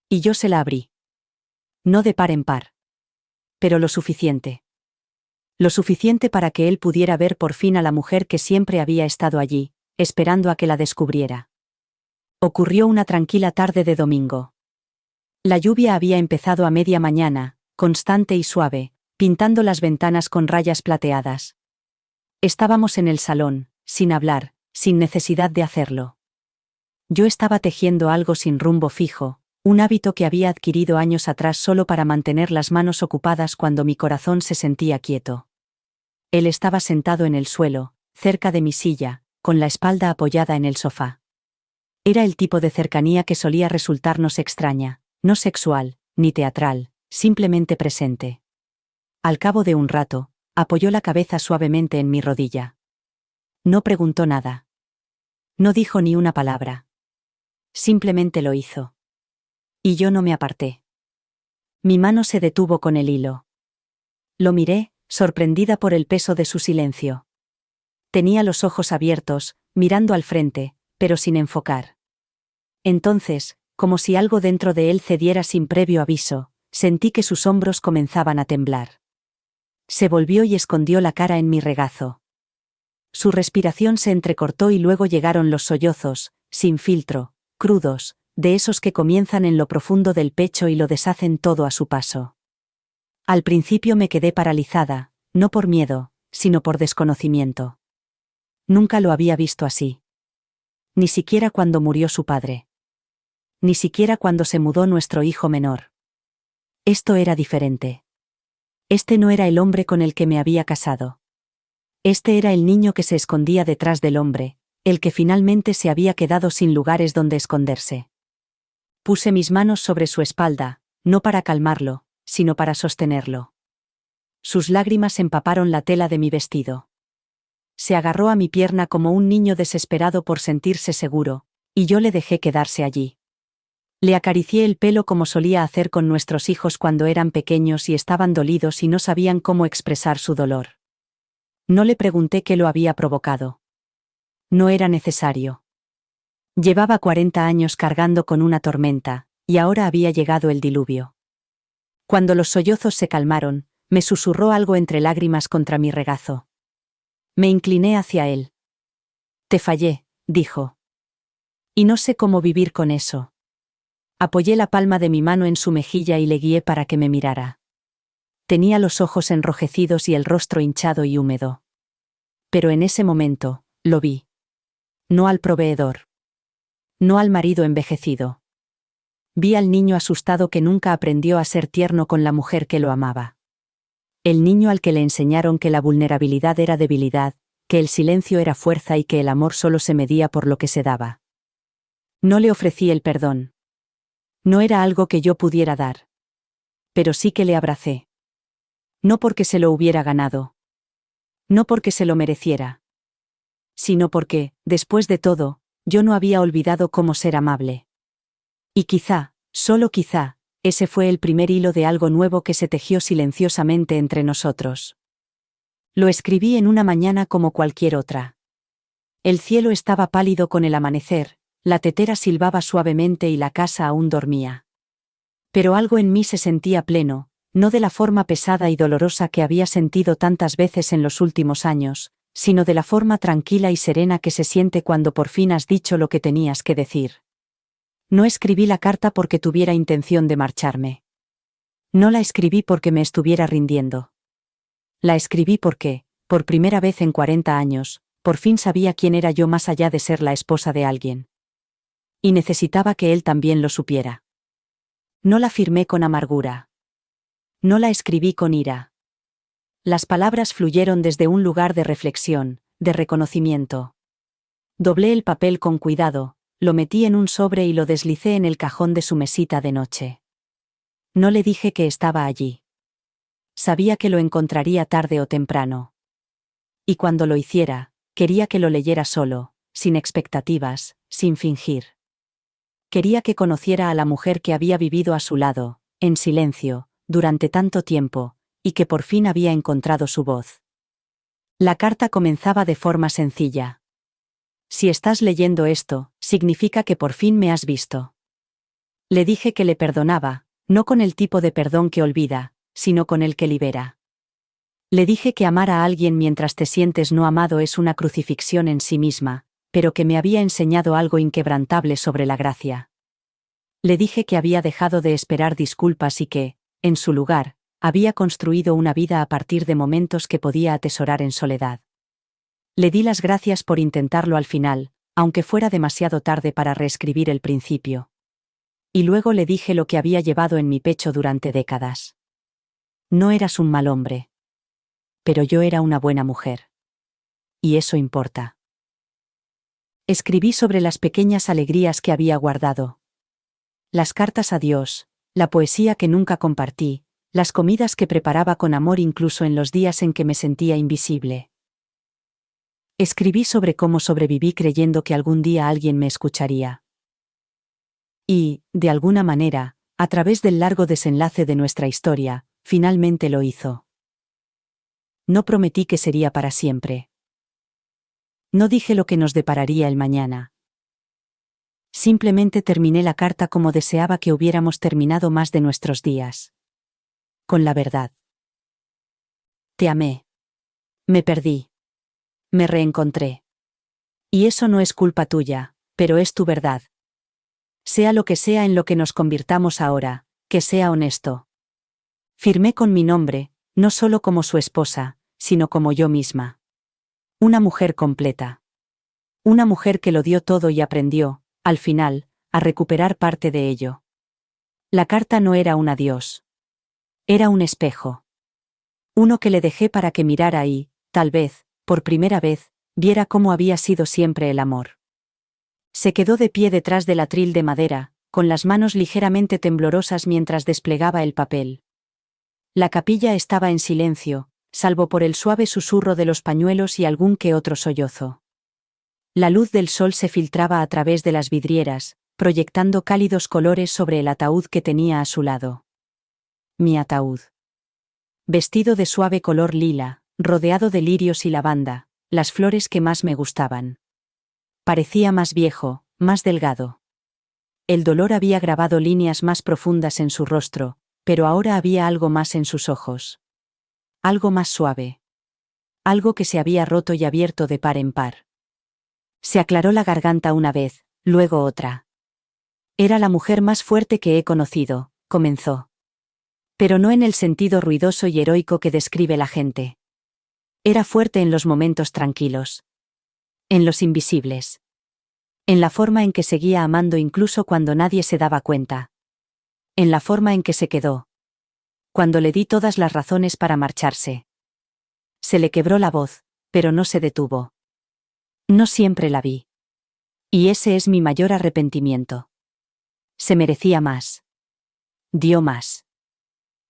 Y yo se la abrí. No de par en par. Pero lo suficiente. Lo suficiente para que él pudiera ver por fin a la mujer que siempre había estado allí, esperando a que la descubriera. Ocurrió una tranquila tarde de domingo. La lluvia había empezado a media mañana, constante y suave, pintando las ventanas con rayas plateadas. Estábamos en el salón, sin hablar, sin necesidad de hacerlo. Yo estaba tejiendo algo sin rumbo fijo, un hábito que había adquirido años atrás solo para mantener las manos ocupadas cuando mi corazón se sentía quieto. Él estaba sentado en el suelo, cerca de mi silla, con la espalda apoyada en el sofá. Era el tipo de cercanía que solía resultarnos extraña, no sexual, ni teatral, simplemente presente. Al cabo de un rato, apoyó la cabeza suavemente en mi rodilla. No preguntó nada. No dijo ni una palabra. Simplemente lo hizo. Y yo no me aparté. Mi mano se detuvo con el hilo. Lo miré, sorprendida por el peso de su silencio. Tenía los ojos abiertos, mirando al frente, pero sin enfocar. Entonces, como si algo dentro de él cediera sin previo aviso, sentí que sus hombros comenzaban a temblar. Se volvió y escondió la cara en mi regazo. Su respiración se entrecortó y luego llegaron los sollozos, sin filtro, crudos, de esos que comienzan en lo profundo del pecho y lo deshacen todo a su paso. Al principio me quedé paralizada, no por miedo, sino por desconocimiento. Nunca lo había visto así. Ni siquiera cuando murió su padre. Ni siquiera cuando se mudó nuestro hijo menor. Esto era diferente. Este no era el hombre con el que me había casado. Este era el niño que se escondía detrás del hombre, el que finalmente se había quedado sin lugares donde esconderse. Puse mis manos sobre su espalda, no para calmarlo, sino para sostenerlo. Sus lágrimas empaparon la tela de mi vestido. Se agarró a mi pierna como un niño desesperado por sentirse seguro, y yo le dejé quedarse allí. Le acaricié el pelo como solía hacer con nuestros hijos cuando eran pequeños y estaban dolidos y no sabían cómo expresar su dolor. No le pregunté qué lo había provocado. No era necesario. Llevaba 40 años cargando con una tormenta, y ahora había llegado el diluvio. Cuando los sollozos se calmaron, me susurró algo entre lágrimas contra mi regazo. Me incliné hacia él. Te fallé, dijo. Y no sé cómo vivir con eso. Apoyé la palma de mi mano en su mejilla y le guié para que me mirara. Tenía los ojos enrojecidos y el rostro hinchado y húmedo. Pero en ese momento, lo vi. No al proveedor. No al marido envejecido. Vi al niño asustado que nunca aprendió a ser tierno con la mujer que lo amaba. El niño al que le enseñaron que la vulnerabilidad era debilidad, que el silencio era fuerza y que el amor solo se medía por lo que se daba. No le ofrecí el perdón. No era algo que yo pudiera dar. Pero sí que le abracé. No porque se lo hubiera ganado. No porque se lo mereciera. Sino porque, después de todo, yo no había olvidado cómo ser amable. Y quizá, solo quizá, ese fue el primer hilo de algo nuevo que se tejió silenciosamente entre nosotros. Lo escribí en una mañana como cualquier otra. El cielo estaba pálido con el amanecer, la tetera silbaba suavemente y la casa aún dormía. Pero algo en mí se sentía pleno, no de la forma pesada y dolorosa que había sentido tantas veces en los últimos años, sino de la forma tranquila y serena que se siente cuando por fin has dicho lo que tenías que decir. No escribí la carta porque tuviera intención de marcharme. No la escribí porque me estuviera rindiendo. La escribí porque, por primera vez en 40 años, por fin sabía quién era yo más allá de ser la esposa de alguien. Y necesitaba que él también lo supiera. No la firmé con amargura. No la escribí con ira. Las palabras fluyeron desde un lugar de reflexión, de reconocimiento. Doblé el papel con cuidado, lo metí en un sobre y lo deslicé en el cajón de su mesita de noche. No le dije que estaba allí. Sabía que lo encontraría tarde o temprano. Y cuando lo hiciera, quería que lo leyera solo, sin expectativas, sin fingir. Quería que conociera a la mujer que había vivido a su lado, en silencio, durante tanto tiempo, y que por fin había encontrado su voz. La carta comenzaba de forma sencilla. Si estás leyendo esto, significa que por fin me has visto. Le dije que le perdonaba, no con el tipo de perdón que olvida, sino con el que libera. Le dije que amar a alguien mientras te sientes no amado es una crucifixión en sí misma, pero que me había enseñado algo inquebrantable sobre la gracia. Le dije que había dejado de esperar disculpas y que, en su lugar, había construido una vida a partir de momentos que podía atesorar en soledad. Le di las gracias por intentarlo al final, aunque fuera demasiado tarde para reescribir el principio. Y luego le dije lo que había llevado en mi pecho durante décadas. No eras un mal hombre. Pero yo era una buena mujer. Y eso importa. Escribí sobre las pequeñas alegrías que había guardado. Las cartas a Dios, la poesía que nunca compartí, las comidas que preparaba con amor incluso en los días en que me sentía invisible. Escribí sobre cómo sobreviví creyendo que algún día alguien me escucharía. Y, de alguna manera, a través del largo desenlace de nuestra historia, finalmente lo hizo. No prometí que sería para siempre. No dije lo que nos depararía el mañana. Simplemente terminé la carta como deseaba que hubiéramos terminado más de nuestros días. Con la verdad. Te amé. Me perdí. Me reencontré. Y eso no es culpa tuya, pero es tu verdad. Sea lo que sea en lo que nos convirtamos ahora, que sea honesto. Firmé con mi nombre, no solo como su esposa, sino como yo misma. Una mujer completa. Una mujer que lo dio todo y aprendió, al final, a recuperar parte de ello. La carta no era un adiós. Era un espejo. Uno que le dejé para que mirara y, tal vez, por primera vez, viera cómo había sido siempre el amor. Se quedó de pie detrás del atril de madera, con las manos ligeramente temblorosas mientras desplegaba el papel. La capilla estaba en silencio, salvo por el suave susurro de los pañuelos y algún que otro sollozo. La luz del sol se filtraba a través de las vidrieras, proyectando cálidos colores sobre el ataúd que tenía a su lado. Mi ataúd. Vestido de suave color lila, rodeado de lirios y lavanda, las flores que más me gustaban. Parecía más viejo, más delgado. El dolor había grabado líneas más profundas en su rostro, pero ahora había algo más en sus ojos. Algo más suave. Algo que se había roto y abierto de par en par. Se aclaró la garganta una vez, luego otra. Era la mujer más fuerte que he conocido, comenzó. Pero no en el sentido ruidoso y heroico que describe la gente. Era fuerte en los momentos tranquilos. En los invisibles. En la forma en que seguía amando incluso cuando nadie se daba cuenta. En la forma en que se quedó. Cuando le di todas las razones para marcharse. Se le quebró la voz, pero no se detuvo. No siempre la vi. Y ese es mi mayor arrepentimiento. Se merecía más. Dio más.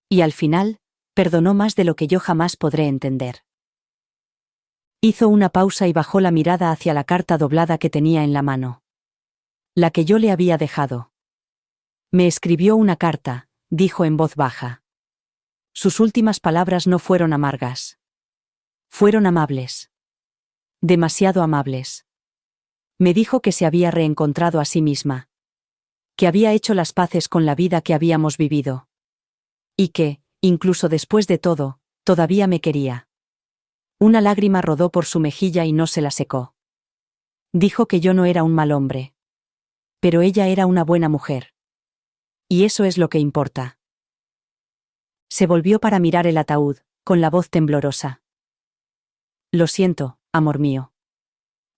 Y al final, perdonó más de lo que yo jamás podré entender. Hizo una pausa y bajó la mirada hacia la carta doblada que tenía en la mano. La que yo le había dejado. Me escribió una carta, dijo en voz baja. Sus últimas palabras no fueron amargas. Fueron amables. Demasiado amables. Me dijo que se había reencontrado a sí misma. Que había hecho las paces con la vida que habíamos vivido. Y que, incluso después de todo, todavía me quería. Una lágrima rodó por su mejilla y no se la secó. Dijo que yo no era un mal hombre. Pero ella era una buena mujer. Y eso es lo que importa. Se volvió para mirar el ataúd, con la voz temblorosa. Lo siento, amor mío.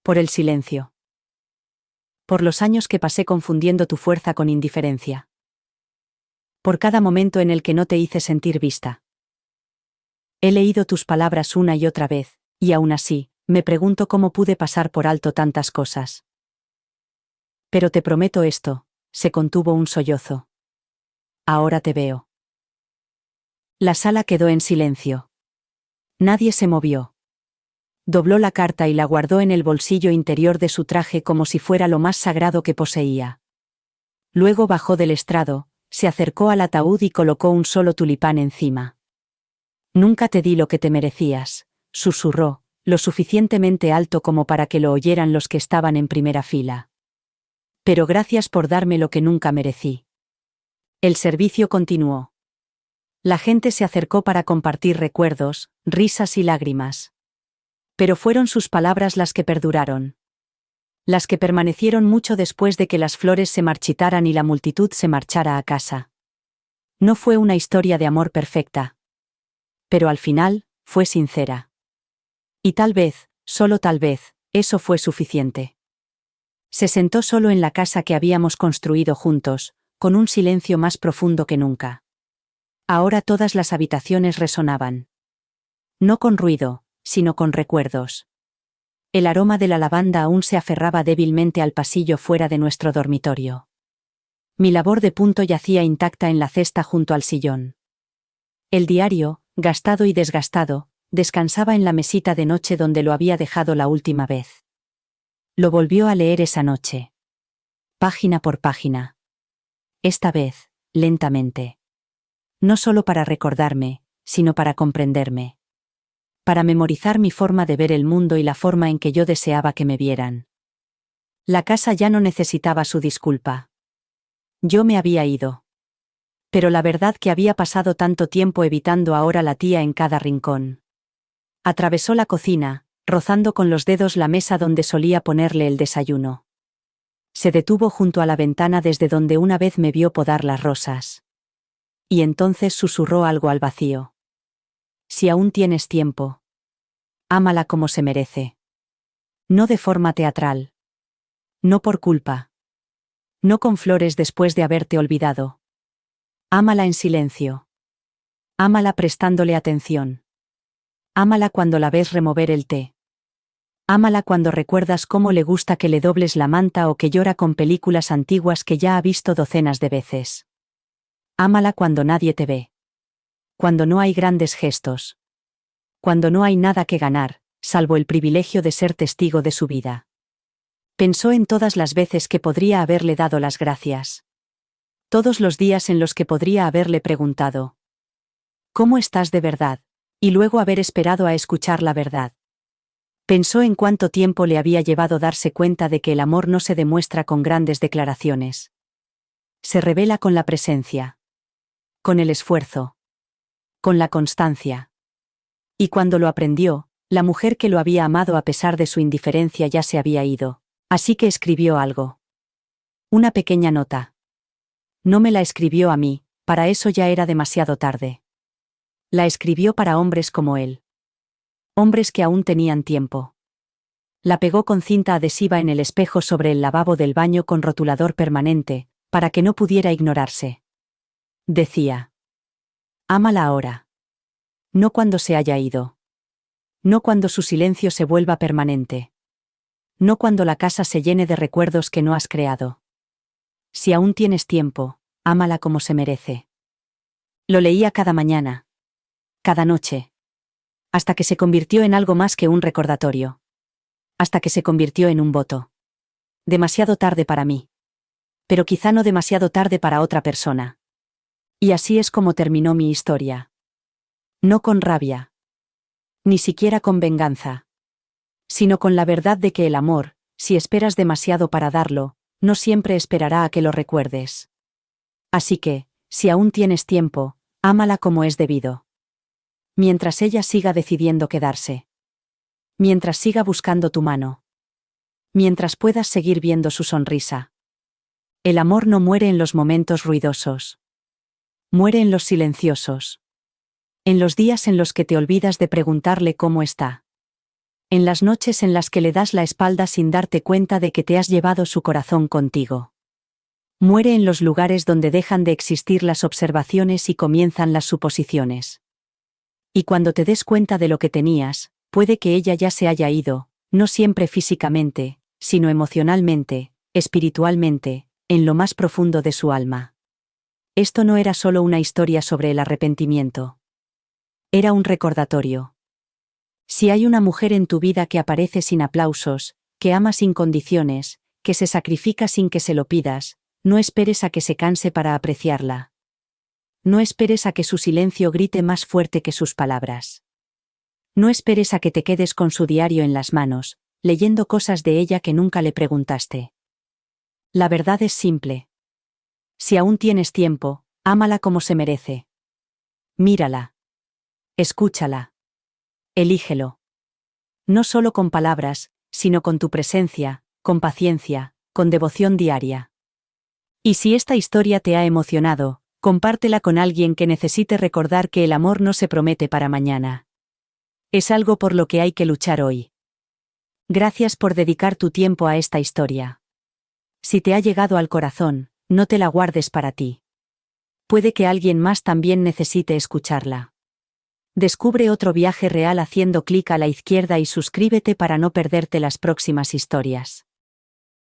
Por el silencio. Por los años que pasé confundiendo tu fuerza con indiferencia. Por cada momento en el que no te hice sentir vista. He leído tus palabras una y otra vez, y aún así, me pregunto cómo pude pasar por alto tantas cosas. Pero te prometo esto, se contuvo un sollozo. Ahora te veo. La sala quedó en silencio. Nadie se movió. Dobló la carta y la guardó en el bolsillo interior de su traje como si fuera lo más sagrado que poseía. Luego bajó del estrado, se acercó al ataúd y colocó un solo tulipán encima. Nunca te di lo que te merecías, susurró, lo suficientemente alto como para que lo oyeran los que estaban en primera fila. Pero gracias por darme lo que nunca merecí. El servicio continuó. La gente se acercó para compartir recuerdos, risas y lágrimas. Pero fueron sus palabras las que perduraron. Las que permanecieron mucho después de que las flores se marchitaran y la multitud se marchara a casa. No fue una historia de amor perfecta. Pero al final, fue sincera. Y tal vez, solo tal vez, eso fue suficiente. Se sentó solo en la casa que habíamos construido juntos, con un silencio más profundo que nunca. Ahora todas las habitaciones resonaban. No con ruido, sino con recuerdos. El aroma de la lavanda aún se aferraba débilmente al pasillo fuera de nuestro dormitorio. Mi labor de punto yacía intacta en la cesta junto al sillón. El diario, gastado y desgastado, descansaba en la mesita de noche donde lo había dejado la última vez. Lo volvió a leer esa noche. Página por página. Esta vez, lentamente. No solo para recordarme, sino para comprenderme. Para memorizar mi forma de ver el mundo y la forma en que yo deseaba que me vieran. La casa ya no necesitaba su disculpa. Yo me había ido. Pero la verdad que había pasado tanto tiempo evitando ahora latía en cada rincón. Atravesó la cocina, rozando con los dedos la mesa donde solía ponerle el desayuno. Se detuvo junto a la ventana desde donde una vez me vio podar las rosas. Y entonces susurró algo al vacío. Si aún tienes tiempo. Ámala como se merece. No de forma teatral. No por culpa. No con flores después de haberte olvidado. Ámala en silencio. Ámala prestándole atención. Ámala cuando la ves remover el té. Ámala cuando recuerdas cómo le gusta que le dobles la manta o que llora con películas antiguas que ya ha visto docenas de veces. Ámala cuando nadie te ve. Cuando no hay grandes gestos. Cuando no hay nada que ganar, salvo el privilegio de ser testigo de su vida. Pensó en todas las veces que podría haberle dado las gracias. Todos los días en los que podría haberle preguntado: ¿cómo estás de verdad? Y luego haber esperado a escuchar la verdad. Pensó en cuánto tiempo le había llevado darse cuenta de que el amor no se demuestra con grandes declaraciones. Se revela con la presencia. Con el esfuerzo. Con la constancia. Y cuando lo aprendió, la mujer que lo había amado a pesar de su indiferencia ya se había ido, así que escribió algo. Una pequeña nota. No me la escribió a mí, para eso ya era demasiado tarde. La escribió para hombres como él. Hombres que aún tenían tiempo. La pegó con cinta adhesiva en el espejo sobre el lavabo del baño con rotulador permanente, para que no pudiera ignorarse. Decía: ámala ahora. No cuando se haya ido. No cuando su silencio se vuelva permanente. No cuando la casa se llene de recuerdos que no has creado. Si aún tienes tiempo, ámala como se merece. Lo leía cada mañana. Cada noche. Hasta que se convirtió en algo más que un recordatorio. Hasta que se convirtió en un voto. Demasiado tarde para mí. Pero quizá no demasiado tarde para otra persona. Y así es como terminó mi historia. No con rabia. Ni siquiera con venganza. Sino con la verdad de que el amor, si esperas demasiado para darlo, no siempre esperará a que lo recuerdes. Así que, si aún tienes tiempo, ámala como es debido. Mientras ella siga decidiendo quedarse. Mientras siga buscando tu mano. Mientras puedas seguir viendo su sonrisa. El amor no muere en los momentos ruidosos. Muere en los silenciosos. En los días en los que te olvidas de preguntarle cómo está. En las noches en las que le das la espalda sin darte cuenta de que te has llevado su corazón contigo. Muere en los lugares donde dejan de existir las observaciones y comienzan las suposiciones. Y cuando te des cuenta de lo que tenías, puede que ella ya se haya ido, no siempre físicamente, sino emocionalmente, espiritualmente, en lo más profundo de su alma. Esto no era solo una historia sobre el arrepentimiento. Era un recordatorio. Si hay una mujer en tu vida que aparece sin aplausos, que ama sin condiciones, que se sacrifica sin que se lo pidas, no esperes a que se canse para apreciarla. No esperes a que su silencio grite más fuerte que sus palabras. No esperes a que te quedes con su diario en las manos, leyendo cosas de ella que nunca le preguntaste. La verdad es simple. Si aún tienes tiempo, ámala como se merece. Mírala. Escúchala. Elígelo. No solo con palabras, sino con tu presencia, con paciencia, con devoción diaria. Y si esta historia te ha emocionado, compártela con alguien que necesite recordar que el amor no se promete para mañana. Es algo por lo que hay que luchar hoy. Gracias por dedicar tu tiempo a esta historia. Si te ha llegado al corazón, no te la guardes para ti. Puede que alguien más también necesite escucharla. Descubre otro viaje real haciendo clic a la izquierda y suscríbete para no perderte las próximas historias.